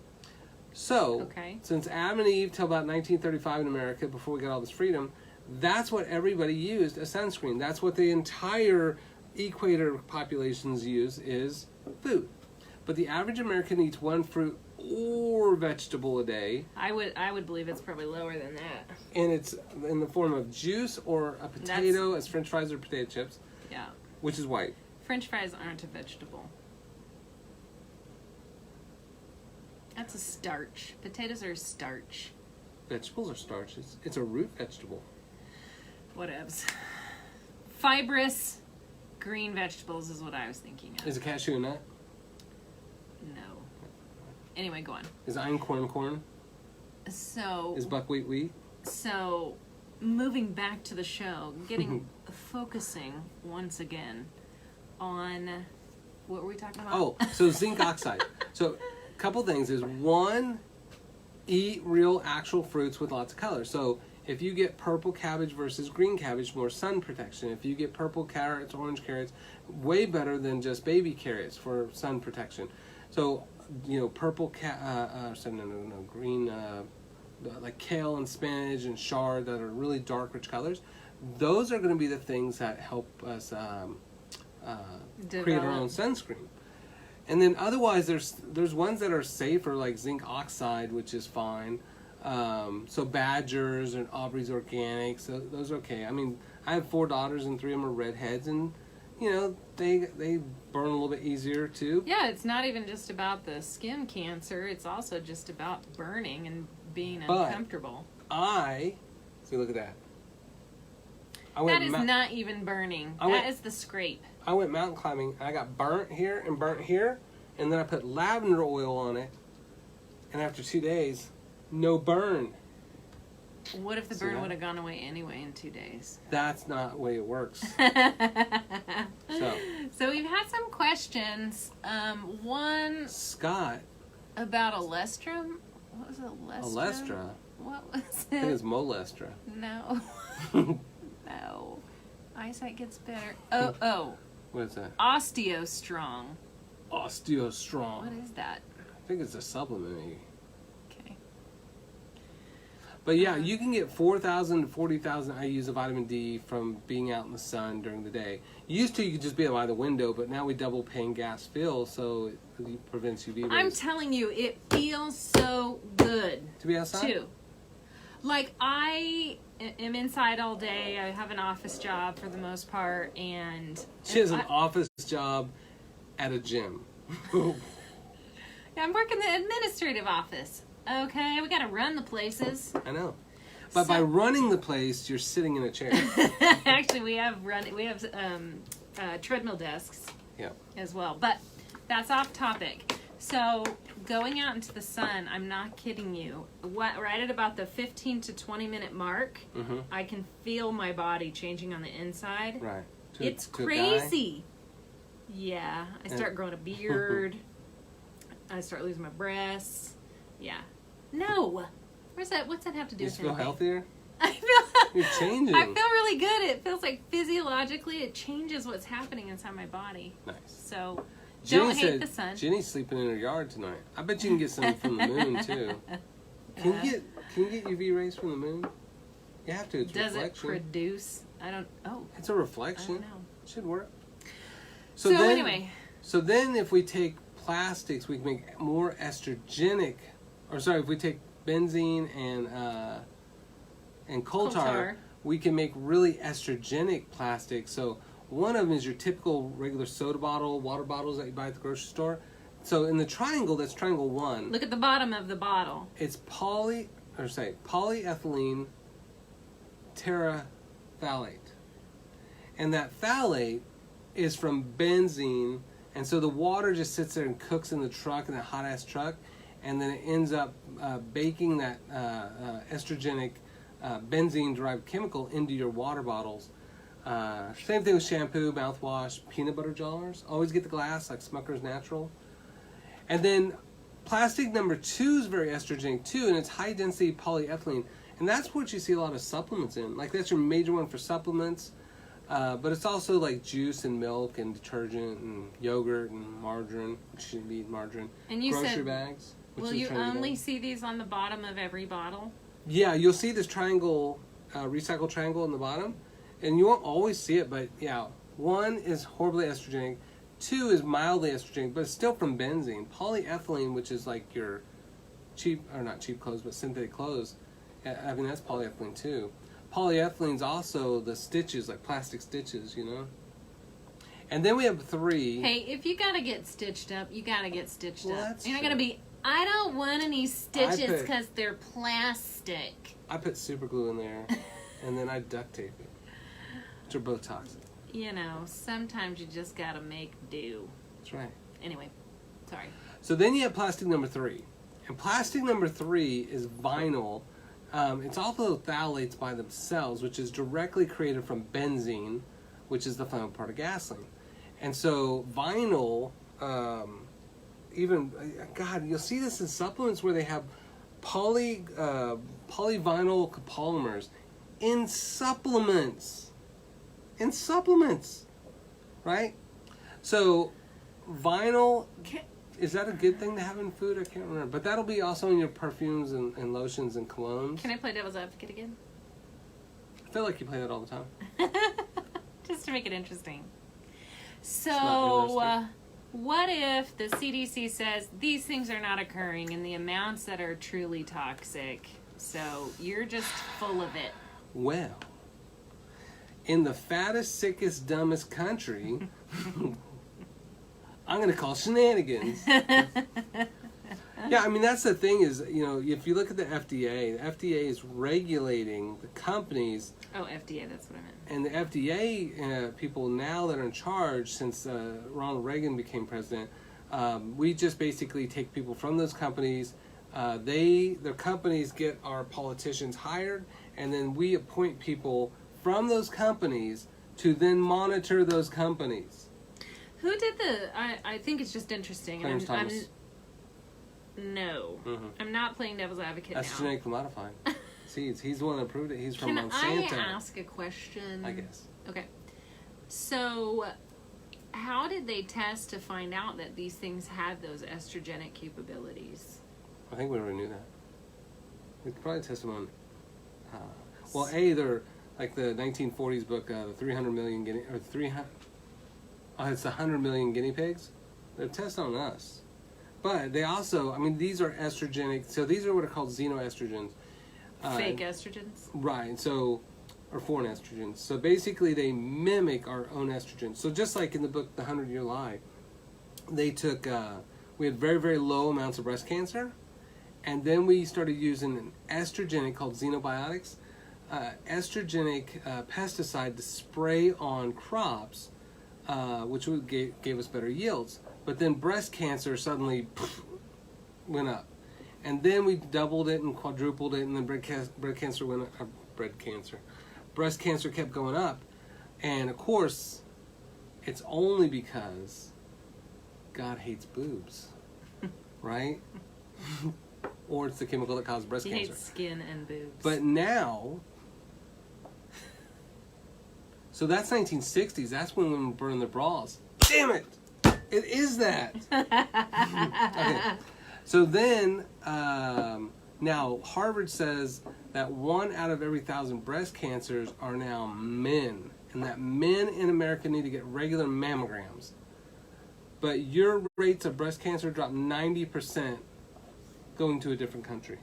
So, since Adam and Eve till about 1935 in America, before we got all this freedom, that's what everybody used as sunscreen. That's what the entire equator populations use is food. But the average American eats one fruit or vegetable a day. I would believe it's probably lower than that. And it's in the form of juice or a potato as French fries or potato chips. Yeah. Which is white. French fries aren't a vegetable. That's a starch. Potatoes are starch. Vegetables are starch. It's a root vegetable. Whatevs. Fibrous green vegetables is what I was thinking of. Is a cashew a nut? No. Anyway, go on. Is einkorn corn? So... Is buckwheat wheat? So, moving back to the show, focusing once again on... What were we talking about? Oh, so zinc oxide. So, a couple things is, one, eat real actual fruits with lots of color. So, if you get purple cabbage versus green cabbage, more sun protection. If you get purple carrots, orange carrots, way better than just baby carrots for sun protection. So, purple green, like kale and spinach and chard that are really dark, rich colors. Those are going to be the things that help us create our own sunscreen. And then otherwise, there's ones that are safer, like zinc oxide, which is fine. So Badgers and Aubrey's Organic, so those are okay. I mean, I have 4 daughters and 3 of them are redheads, and they burn a little bit easier too. Yeah, it's not even just about the skin cancer. It's also just about burning and being uncomfortable. See, look at that. That is not even burning. That is the scrape. I went mountain climbing, and I got burnt here, and then I put lavender oil on it, and after 2 days, no burn. What if the See burn that? would have gone away anyway in 2 days? That's not the way it works. So we've had some questions. One Scott, about olestrum. What was it? Olestra. What was I think it? it's Molestra. No. No. Eyesight gets better. Oh. What is that? OsteoStrong. OsteoStrong. What is that? I think it's a supplement, maybe. Okay. But yeah, you can get 4,000 to 40,000 IUs of vitamin D from being out in the sun during the day. Used to, you could just be by the window, but now we double pane gas fill, so it prevents UV rays. I'm telling you, it feels so good. To be outside? Too. Like, I am inside all day. I have an office job for the most part, and She has an office job at a gym. I'm working the administrative office. Okay, we gotta run the places. I know. But by running the place, you're sitting in a chair. Actually, we have treadmill desks. Yeah. As well, but that's off topic. So going out into the sun, I'm not kidding you. Right at about the 15 to 20 minute mark, I can feel my body changing on the inside. Right. It's crazy. Yeah, I start growing a beard. I start losing my breasts. Yeah. No. What's that have to do You with feel anything? healthier? I feel You're changing. I feel really good. It feels like physiologically it changes what's happening inside my body. Nice. So Jenny don't hate said the sun. Jenny's sleeping in her yard tonight. I bet you can get some from the moon too. Can you get UV rays from the moon? You have to. It's Does reflection. it produce? I don't. Oh, It's a reflection. I don't know. Should work. So then, anyway. So then, if we take plastics, we can make more estrogenic. Or sorry, if we take benzene and coal tar, we can make really estrogenic plastics. So one of them is your typical regular soda bottle, water bottles that you buy at the grocery store. So in the triangle, that's triangle 1. Look at the bottom of the bottle. It's polyethylene terephthalate. And that phthalate is from benzene. And so the water just sits there and cooks in the truck, in that hot-ass truck. And then it ends up baking that estrogenic benzene-derived chemical into your water bottles. Same thing with shampoo, mouthwash, peanut butter jars. Always get the glass, like Smucker's Natural. And then plastic number 2 is very estrogenic too, and it's high-density polyethylene. And that's what you see a lot of supplements in. Like that's your major one for supplements. But it's also like juice and milk and detergent and yogurt and margarine. You shouldn't be eating margarine. And you grocery said, bags. will you only see these on the bottom of every bottle? Yeah, you'll see this triangle, recycled triangle in the bottom. And you won't always see it, but yeah. 1 is horribly estrogenic. 2 is mildly estrogenic, but it's still from benzene. Polyethylene, which is like your not cheap clothes, but synthetic clothes. I mean, that's polyethylene too. Polyethylene's also the stitches, like plastic stitches, you know? And then we have 3. Hey, if you gotta get stitched up, you gotta get stitched up. That's You're not true. gonna be, I don't want any stitches because they're plastic. I put super glue in there, and then I duct tape it, which are both toxic. You know, sometimes you just gotta make do. That's right. Anyway, sorry. So then you have plastic number 3. And plastic number 3 is vinyl. It's also phthalates by themselves, which is directly created from benzene, which is the flammable part of gasoline. And so vinyl, God, you'll see this in supplements where they have polyvinyl copolymers in supplements. Right? So vinyl, is that a good thing to have in food? I can't remember. But that'll be also in your perfumes and lotions and colognes. Can I play devil's advocate again? I feel like you play that all the time. Just to make it interesting. not So, what if the CDC says these things are not occurring in the amounts that are truly toxic? So, you're just full of it. Well, in the fattest, sickest, dumbest country, I'm going to call shenanigans. Yeah, I mean, that's the thing is, you know, if you look at the FDA is regulating the companies. Oh, FDA, that's what I meant. And the FDA people now that are in charge since Ronald Reagan became president, we just basically take people from those companies, Their companies get our politicians hired, and then we appoint people from those companies to then monitor those companies. Who did the? I think it's just interesting. Clarence Thomas. No, Mm-hmm. I'm not playing devil's advocate That's now. genetically modified seeds. He's the one that proved it. He's from Can Monsanto. I ask a question? I guess. Okay. So, how did they test to find out that these things had those estrogenic capabilities? I think we already knew that. We could probably test them on. Well, they're like the 1940s book, the 300 million guinea or 300. It's 100 million guinea pigs. They're tested on us. But they also, I mean, these are estrogenic. So these are what are called xenoestrogens. Fake estrogens? Right. So, or foreign estrogens. So basically they mimic our own estrogens. So just like in the book, The 100-Year Lie, they took, we had very, very low amounts of breast cancer. And then we started using an estrogenic called xenobiotics, estrogenic pesticide to spray on crops, which gave us better yields. But then breast cancer suddenly went up. And then we doubled it and quadrupled it, and then breast cancer kept going up. And of course, it's only because God hates boobs, right? Or it's the chemical that causes breast He cancer. hates skin and boobs. But now, so that's 1960s. That's when women burned their bras. Damn it! It is that. Okay. So then, now Harvard says that 1 out of every 1,000 breast cancers are now men, and that men in America need to get regular mammograms. But your rates of breast cancer dropped 90% going to a different country.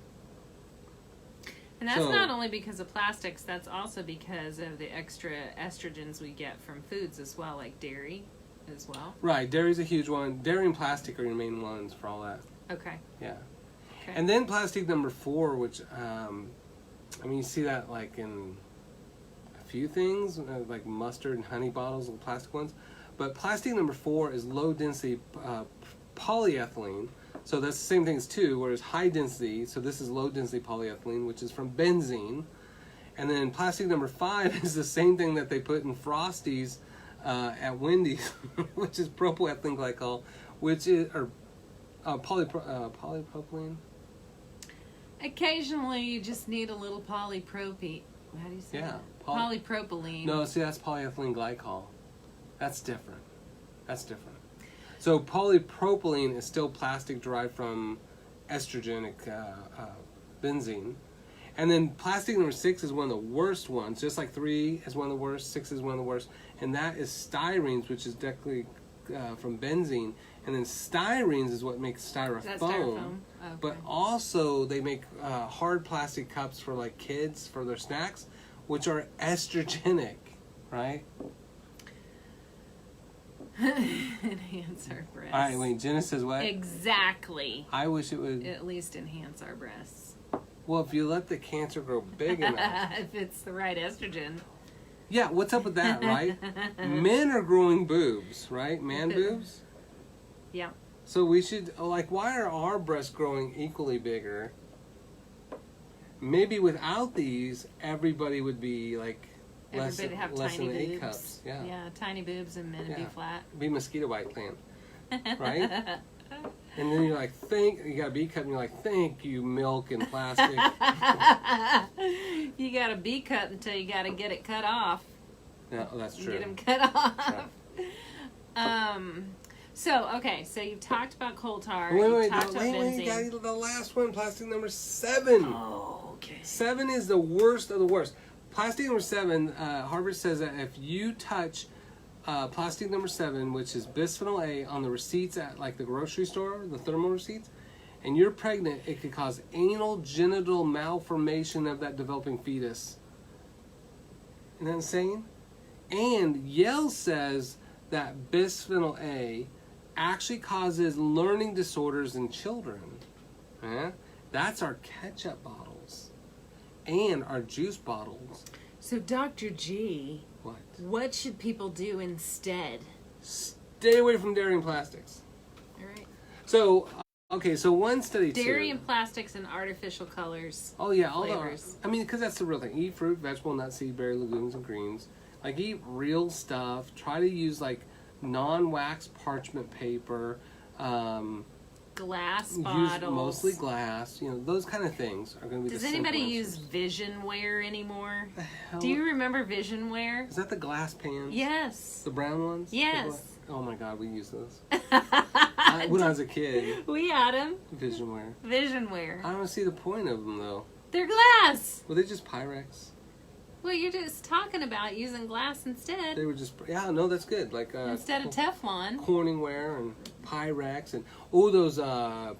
And that's not only because of plastics, that's also because of the extra estrogens we get from foods as well, like dairy as well. Right, dairy's a huge one. Dairy and plastic are your main ones for all that. Okay. Yeah. Okay. And then plastic number 4, which, I mean, you see that like in a few things, like mustard and honey bottles, little plastic ones. But plastic number 4 is low density polyethylene. So that's the same thing as 2, whereas high density, so this is low density polyethylene, which is from benzene. And then plastic number 5 is the same thing that they put in Frosties at Wendy's, which is propylethylene glycol, which is, or polypropylene. Occasionally, you just need a little polypropylene. How do you say that? Polypropylene. No, see, that's polyethylene glycol. That's different. That's different. So polypropylene is still plastic derived from estrogenic benzene. And then plastic number 6 is one of the worst ones. Just like 3 is one of the worst, 6 is one of the worst. And that is styrenes, which is directly from benzene. And then styrenes is what makes styrofoam. That's styrofoam. Okay. But also they make hard plastic cups for like kids for their snacks, which are estrogenic, right? Enhance our breasts. All right, wait, Jenna says what? Exactly. I wish it would. At least enhance our breasts. Well, if you let the cancer grow big enough. If it's the right estrogen. Yeah, what's up with that, right? Men are growing boobs, right? Man boobs? Yeah. So we should, like, why are our breasts growing equally bigger? Maybe without these, everybody would be, like, less Everybody have than tiny 8 boobs. cups. Yeah. Yeah, tiny boobs and men would be flat. Be mosquito bite plan, right? And then you're like, you got a B cup and you're like, thank you, milk and plastic. You got a B cut until you got to get it cut off. Yeah, that's true. Get them cut off. So you've talked about coal tar. Wait, you talked about benzene. you got the last one, plastic number 7. Oh, okay. 7 is the worst of the worst. Plastic number 7, Harvard says that if you touch plastic number 7, which is bisphenol A, on the receipts at like the grocery store, the thermal receipts, and you're pregnant, it could cause anal genital malformation of that developing fetus. Isn't that insane? And Yale says that bisphenol A actually causes learning disorders in children. That's our ketchup bottles and our juice bottles. So, Dr. G, what should people do instead? Stay away from dairy and plastics. All right. So Okay, so one study Dairy too. and plastics and artificial colors. Oh yeah, flavors. I mean, because that's the real thing. Eat fruit, vegetable, nut, seed, berry, legumes, and greens. Like, eat real stuff. Try to use like non-wax parchment paper. Glass Use bottles. mostly glass. You know, those kind of things are going to be. Does the anybody simple use answers. Visionware anymore? The hell? Do you remember Visionware? Is that the glass pans? Yes. The brown ones? Yes. Oh my God, we use those. When I was a kid, We had them. Visionware. Visionware. I don't see the point of them though. They're glass. Were they just Pyrex? Well, you're just talking about using glass They instead. were just, yeah, no, that's good. Like Instead of Teflon. Corningware and Pyrex and those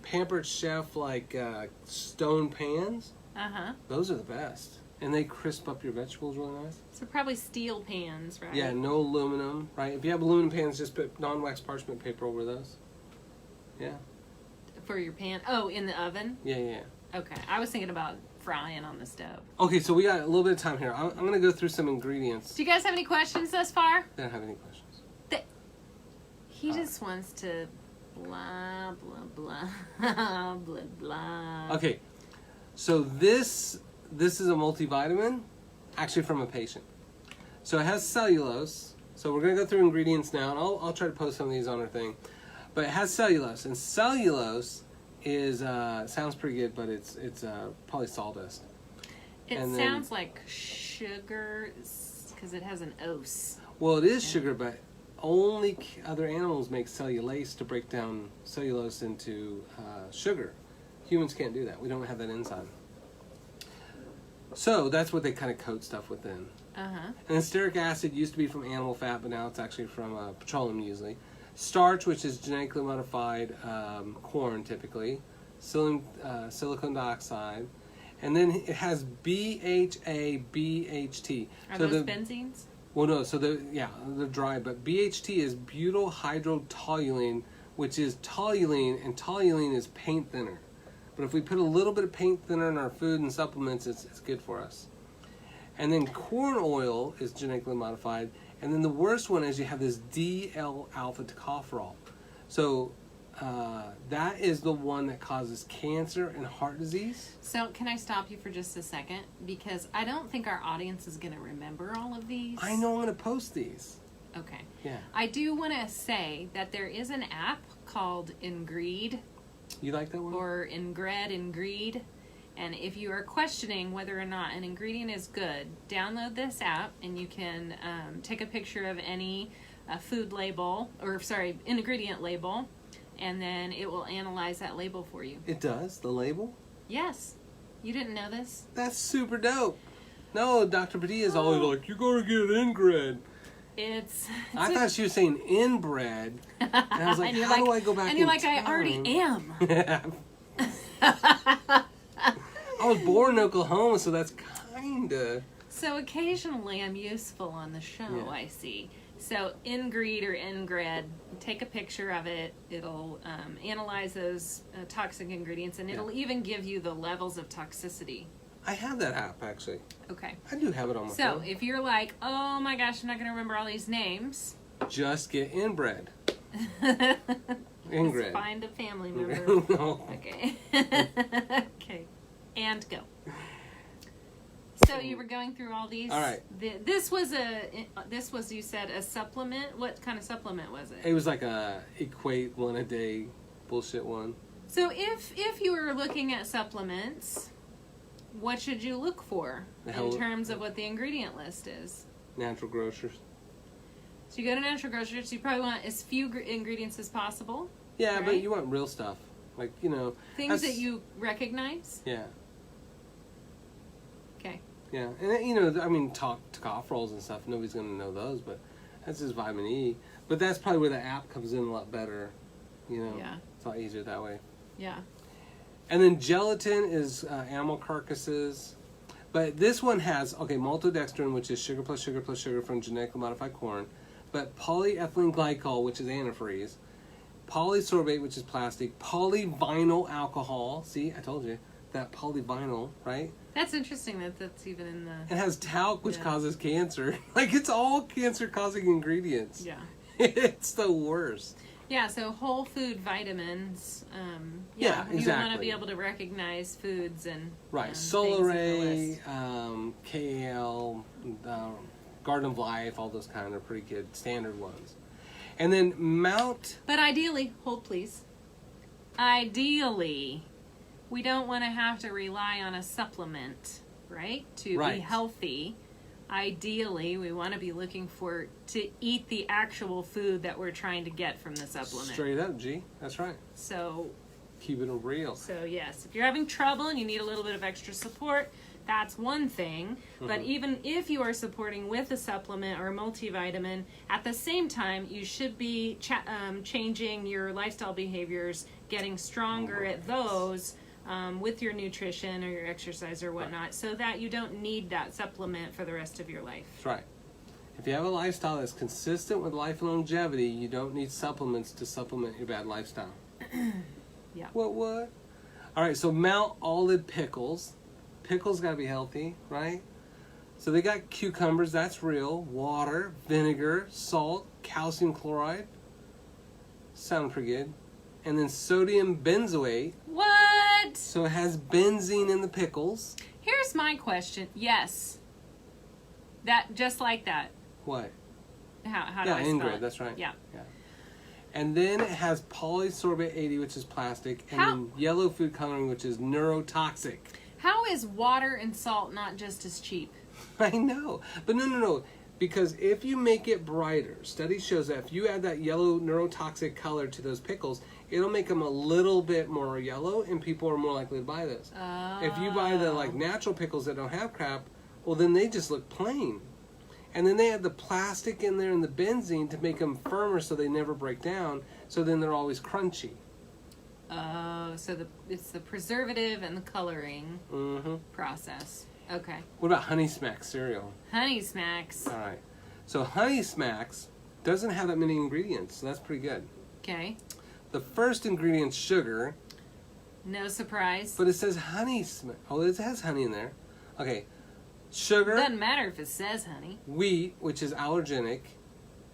Pampered Chef like stone pans. Uh-huh. Those are the best, and they crisp up your vegetables really nice. So probably steel pans, right? Yeah, no aluminum, right? If you have aluminum pans, just put non-wax parchment paper over those. Yeah, For your pan. Oh, in the oven? yeah. Okay. I was thinking about frying on the stove. Okay, so we got a little bit of time here. I'm going to go through some ingredients. Do you guys have any questions thus far? I don't have any questions. He just wants to blah, blah, blah, blah, blah. Okay, so this is a multivitamin, actually from a patient. So it has cellulose. So we're going to go through ingredients now, and I'll try to post some of these on our thing. But it has cellulose, and cellulose is sounds pretty good, but it's probably sawdust. It And then- sounds like sugar because it has an ose. Well, it is sugar, but only other animals make cellulase to break down cellulose into sugar. Humans can't do that. We don't have that enzyme. So that's what they kind of coat stuff within. Uh-huh. And then stearic acid used to be from animal fat, but now it's actually from petroleum usually. Starch, which is genetically modified corn typically. Silicon dioxide. And then it has BHA, BHT. Are So those the- benzenes? Well, no, so they're dry, but BHT is butylhydrotoluene, which is toluene, and toluene is paint thinner. But if we put a little bit of paint thinner in our food and supplements, it's good for us. And then corn oil is genetically modified, and then the worst one is you have this DL-alpha tocopherol. So that is the one that causes cancer and heart disease. So can I stop you for just a second? Because I don't think our audience is going to remember all of these. I know I'm going to post these. Okay. Yeah. I do want to say that there is an app called Ingreed You like that one? or Ingreed. And if you are questioning whether or not an ingredient is good, download this app and you can take a picture of any food label, ingredient label, and then it will analyze that label for you. It does? The label? Yes. You didn't know this? That's super dope. No, Dr. Padilla is always like, you gotta get inbred. I thought she was saying inbred. And I was like, and how do I go back And you're in like, I already time? am. I was born in Oklahoma, so that's kinda. So occasionally I'm useful on the show, Yeah. I see. So Ingreed or Ingred, take a picture of it. It'll analyze those toxic ingredients, and it'll even give you the levels of toxicity. I have that app, actually. Okay. I do have it on my So phone. if you're like, oh my gosh, I'm not going to remember all these names. Just get inbred. Just Ingrid. find a family member. No. Okay. Okay. And go. So you were going through all these. All right. This was you said a supplement. What kind of supplement was it? It was like a equate one a day bullshit one. So if you were looking at supplements, what should you look for in terms of what the ingredient list is? Natural grocers. So you go to natural grocers. You probably want as few ingredients as possible. Yeah, Right. but you want real stuff. Like, Things that you recognize. Yeah. Okay. Yeah, and I mean, tocopherols and stuff, nobody's going to know those, but that's just vitamin E. But that's probably where the app comes in a lot better, Yeah. It's a lot easier that way. Yeah. And then gelatin is animal carcasses. But this one has, maltodextrin, which is sugar plus sugar plus sugar from genetically modified corn. But polyethylene glycol, which is antifreeze. Polysorbate, which is plastic. Polyvinyl alcohol. See, I told you. That polyvinyl, right? That's interesting that that's even in the... It has talc, which Yeah. causes cancer. Like, it's all cancer-causing ingredients. Yeah. It's the worst. Yeah, so whole food vitamins. Yeah, You want to exactly. be able to recognize foods and Right. things in the Solaray, list. KAL, Garden of Life, all those kind of pretty good standard ones. And then Mount. But ideally, hold please. Ideally, we don't want to have to rely on a supplement, right? To Right. be healthy. Ideally, we want to be looking to eat the actual food that we're trying to get from the supplement. Straight up, G. That's right. So Keep it real. yes, if you're having trouble and you need a little bit of extra support, that's one thing. But even if you are supporting with a supplement or a multivitamin, at the same time, you should be changing your lifestyle behaviors, getting stronger at those with your nutrition or your exercise or whatnot, so that you don't need that supplement for the rest of your life. That's right. If you have a lifestyle that's consistent with life and longevity, you don't need supplements to supplement your bad lifestyle. Yeah. What? All right, so Mount Olive pickles. Pickles got to be healthy, right? So they got cucumbers, that's real. Water, vinegar, salt, calcium chloride. Sound pretty good. And then sodium benzoate. What? So it has benzene in the pickles. Here's my question. Yes. That just like that. What? How do Yeah, I spell Ingrid, it? that's right. Yeah. And then it has polysorbate 80, which is plastic, and How- then yellow food coloring, which is neurotoxic. How is water and salt not just as cheap? I know. But no. Because if you make it brighter, study shows that if you add that yellow neurotoxic color to those pickles, it'll make them a little bit more yellow, and people are more likely to buy those. If you buy the natural pickles that don't have crap, well, then they just look plain. And then they add the plastic in there and the benzene to make them firmer so they never break down, so then they're always crunchy. Oh, so it's the preservative and the coloring Mm-hmm. process. Okay. What about Honey Smacks cereal? Honey Smacks. All right. So Honey Smacks doesn't have that many ingredients, so that's pretty good. Okay. The first ingredient's sugar, No surprise. but it says Honey Smack. Oh, it has honey in there. Okay. Sugar, Doesn't matter if it says honey. wheat, which is allergenic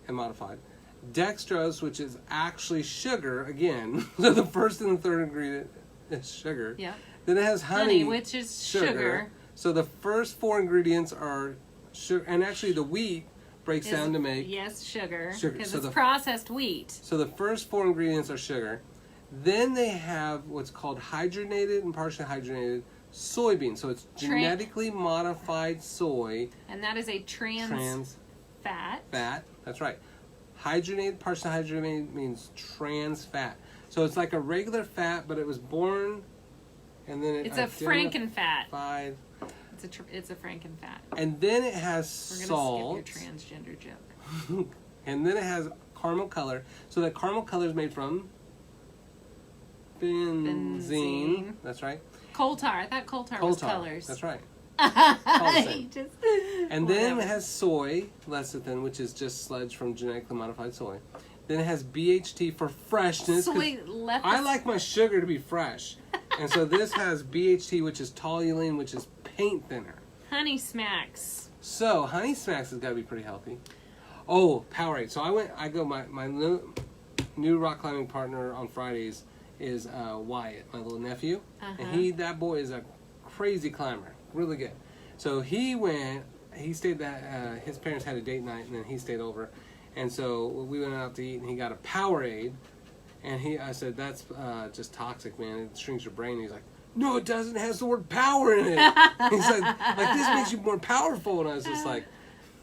and modified, dextrose, which is actually sugar, again. So the first and the third ingredient is sugar. Yeah. Then it has Honey, which is sugar. So the first four ingredients are sugar, and actually the wheat breaks down to make. Yes, sugar. Sugar. Because So it's the- processed wheat. So the first four ingredients are sugar. Then they have what's called hydrogenated and partially hydrogenated soybean. So it's genetically modified soy. And that is a trans fat. Fat. That's right. Hydrogenated, partially hydrogenated means trans fat. So it's like a regular fat, but it was born, and then it It's a frankenfat. identified. It's a frankenfat. And then it has We're salt. gonna skip your transgender joke. And then it has caramel color. So that caramel color is made from benzene. That's right. Coal tar. I thought coal tar was colors. That's right. He just- And then Whatever. it has soy lecithin, which is just sludge from genetically modified soy. Then it has BHT for freshness. 'cause soy left. I like my sugar to be fresh. And so this has BHT, which is toluene, which is paint thinner. Honey Smacks. So Honey Smacks has got to be pretty healthy. Oh, Powerade. So my new rock climbing partner on Fridays is Wyatt, my little nephew. And that boy is a crazy climber. Really good. So he stayed his parents had a date night, and then he stayed over. And so we went out to eat, and he got a Powerade. And I said, that's just toxic, man. It shrinks your brain. He's like, no, it doesn't. It has the word power in it. He said, this makes you more powerful. And I was just like,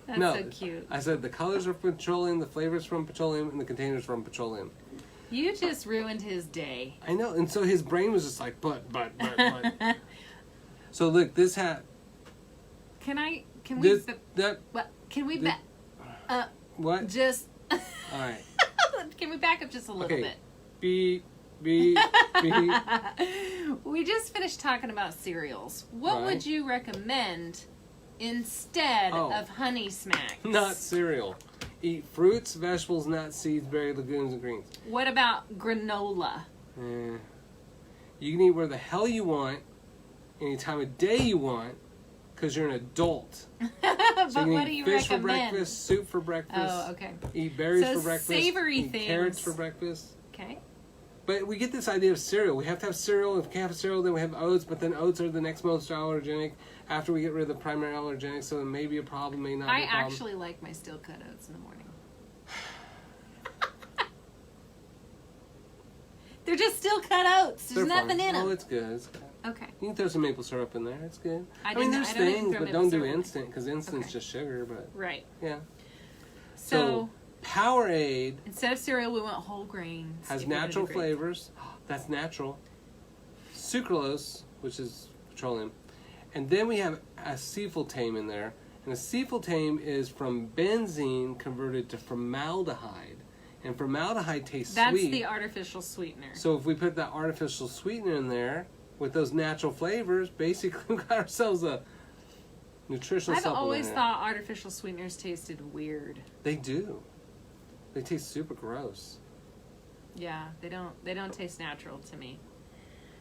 That's no. so cute. I said, the colors are from petroleum, the flavors from petroleum, and the containers from petroleum. You just ruined his day. I know. And so his brain was just like, but. So look, this hat. Can we What? just All right. can we back up just a little Okay. bit? Beep. We just finished talking about cereals. What Right. would you recommend instead Oh. of Honey Smacks? Not cereal. Eat fruits, vegetables, nuts, seeds, berries, legumes, and greens. What about granola? You can eat where the hell you want, any time of day you want, because you're an adult. But So you what can do eat you fish for recommend? breakfast, soup for breakfast. Oh, okay. Eat berries So for breakfast. savory eat things. Carrots for breakfast. Okay. But we get this idea of cereal. We have to have cereal. If we can't have cereal, then we have oats. But then oats are the next most allergenic after we get rid of the primary allergenic. So it may be a problem, may not be I a problem. actually like my steel cut oats in the morning. They're just steel cut oats. There's They're nothing fine. in them. Oh, it's good. It's good. Okay. You can throw some maple syrup in there. It's good. I mean, didn't- there's I don't even things, throw but maple don't do syrup in. instant because instant's Okay. just sugar. But Right. yeah. So Powerade instead of cereal, we want whole grains. has Get rid of the natural grains. flavors. That's natural. Sucralose, which is petroleum. And then we have acesulfame in there. And acesulfame is from benzene converted to formaldehyde. And formaldehyde tastes That's sweet. the artificial sweetener. So if we put that artificial sweetener in there with those natural flavors, basically we've got ourselves a nutritional I've supplement. always here. thought artificial sweeteners tasted weird. They do. They taste super gross. Yeah, they don't taste natural to me.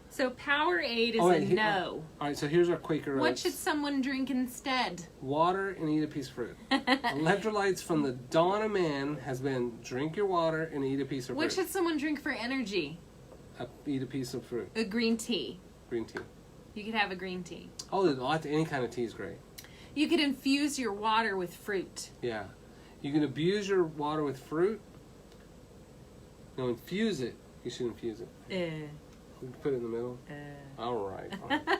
So Powerade is Oh, a wait, no. All right, so here's our Quaker What Oats. should someone drink instead? Water and eat a piece of fruit. Electrolytes from the dawn of man has been drink your water and eat a piece of What fruit. should someone drink for energy? Eat a piece of fruit. A green tea. Green tea. You could have a green tea. Oh, any kind of tea is great. You could infuse your water with fruit. Yeah. You can abuse your water with fruit. No, infuse it. You should infuse it. You can put it in the middle. All right. All right.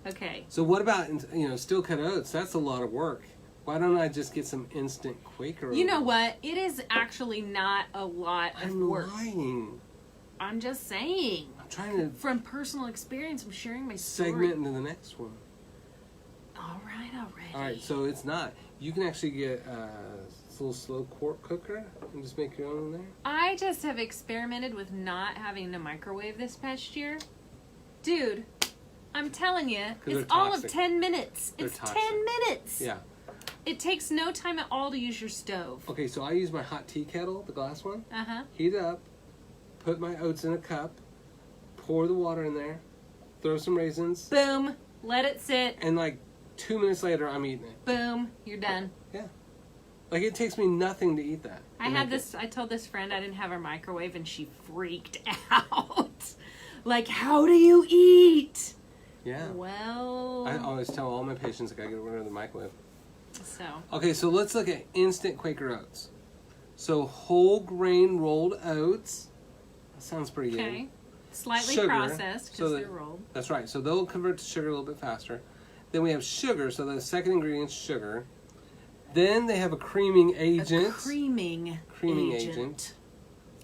Okay. So what about, steel cut oats? That's a lot of work. Why don't I just get some instant Quaker Oats? You know what? It is actually not a lot of I'm work. lying. I'm just saying. I'm trying to From personal experience, I'm sharing my story. segment into the next one. All right, already. All right, so it's not. You can actually get a little slow quart cooker and just make your own in there. I just have experimented with not having to microwave this past year. Dude, I'm telling you, they're it's all of toxic. 10 minutes. They're It's toxic. 10 minutes. Yeah. It takes no time at all to use your stove. Okay, so I use my hot tea kettle, the glass one. Uh-huh. Heat it up, put my oats in a cup, pour the water in there, throw some raisins, Boom. Let it sit. and like 2 minutes later, I'm eating it. Boom. You're done. Yeah. Like it takes me nothing to eat that. I told this friend I didn't have a microwave and she freaked out. Like, how do you eat? Yeah. Well, I always tell all my patients I gotta get rid of the microwave. so Okay, so let's look at instant Quaker Oats. So whole grain rolled oats. That sounds pretty good. okay. Slightly Sugar, processed so because that- they're rolled. That's right. So they'll convert to sugar a little bit faster. Then we have sugar. So the second ingredient is sugar. Then they have a creaming agent. A creaming agent. agent.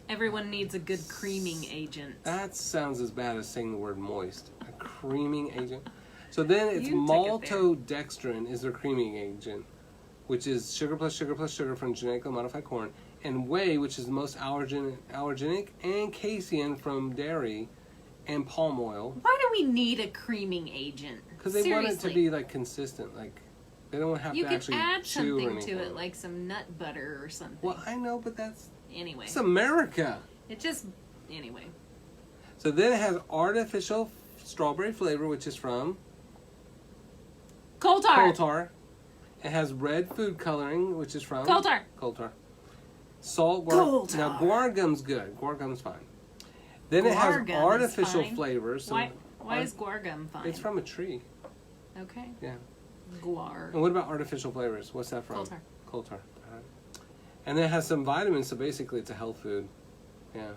Everyone needs a good creaming agent. That sounds as bad as saying the word moist. A creaming agent. So then it's You take it there. maltodextrin is their creaming agent, which is sugar plus sugar plus sugar from genetically modified corn, and whey, which is the most allergenic, and casein from dairy, and palm oil, Why do we need a creaming agent? because they Seriously. want it to be like consistent. Like they don't have You to could actually add chew or something to anything. it, like some nut butter or something. Well, I know, but that's Anyway, it's America. it just anyway. So then it has artificial strawberry flavor, which is from Coal tar. coal tar. It has red food coloring, which is from Coal tar. Coal tar. Salt. Coal Now tar. guar gum's good. Guar gum's fine. Then it has Guar gum is artificial fine. flavors. So Why is guar gum fine? it's from a tree. Okay. Yeah. Guar. And what about artificial flavors? What's that from? Coal tar. Coal tar. All right. And then it has some vitamins, so basically it's a health food. Yeah.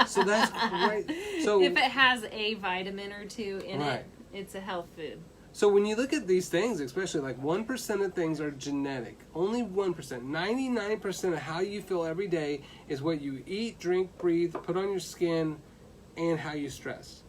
So that's great. So if it has a vitamin or two in Right. it, it's a health food. So when you look at these things, especially like 1% of things are genetic. Only 1%. 99% of how you feel every day is what you eat, drink, breathe, put on your skin, and how you stress.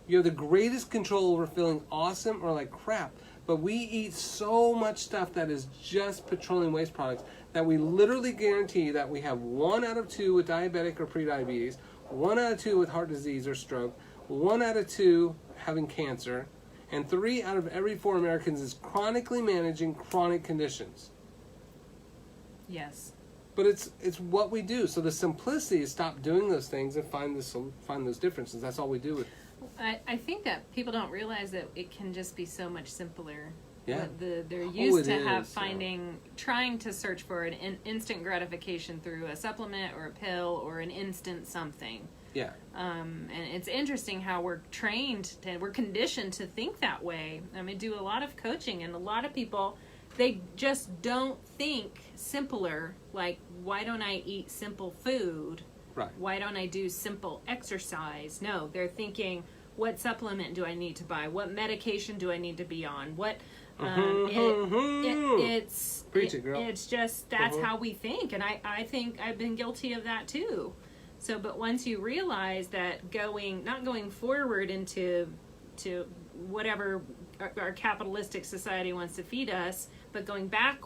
You have the greatest control over feeling awesome or like crap. But we eat so much stuff that is just petroleum waste products that we literally guarantee that we have 1 out of 2 with diabetic or prediabetes, 1 out of 2 with heart disease or stroke, 1 out of 2 having cancer, and 3 out of every 4 Americans is chronically managing chronic conditions. Yes. But it's what we do. So the simplicity is stop doing those things and find those differences. That's all we do with. I think that people don't realize that it can just be so much simpler Yeah. They're used to is, trying to search for an instant gratification through a supplement or a pill or an instant something. Yeah. And it's interesting how we're conditioned to think that way. I mean, do a lot of coaching, and a lot of people, they just don't think simpler. Like, why don't I eat simple food? Right. Why don't I do simple exercise? No, they're thinking, what supplement do I need to buy? What medication do I need to be on? What? Preach it, girl. It's just, that's how we think, and I think I've been guilty of that too. So, but once you realize that not going forward into whatever our capitalistic society wants to feed us, but going back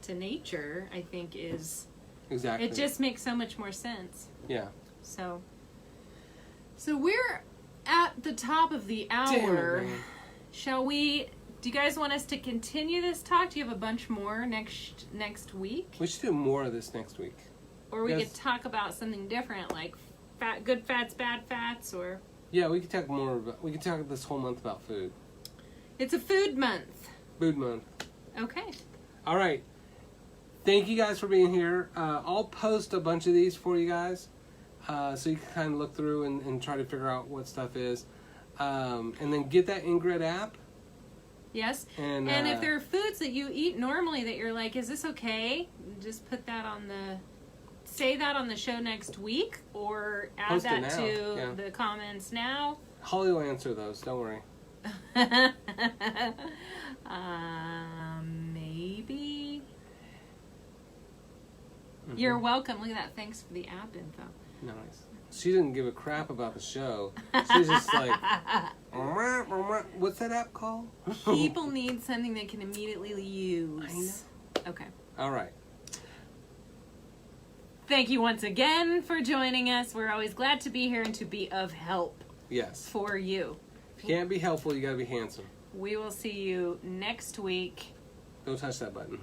to nature, I think is exactly. It just makes so much more sense. Yeah. So we're at the top of the hour. Damn it, man. Shall we? Do you guys want us to continue this talk? Do you have a bunch more next week? We should do more of this next week. Or we could talk about something different, like good fats, bad fats, or... Yeah, we could talk more about... We could talk this whole month about food. It's a food month. Food month. Okay. All right. Thank you guys for being here. I'll post a bunch of these for you guys, so you can kind of look through and try to figure out what stuff is. And then get that Ingrid app. Yes. And if there are foods that you eat normally that you're like, is this okay? Just put that say that on the show next week, or add that to the comments now. Holly will answer those, don't worry. Maybe. Mm-hmm. You're welcome. Look at that. Thanks for the app info. Nice. She didn't give a crap about the show. She's just like, what's that app called? People need something they can immediately use. I know. Okay. All right. Thank you once again for joining us. We're always glad to be here and to be of help. Yes. For you. If you can't be helpful, you gotta be handsome. We will see you next week. Don't touch that button.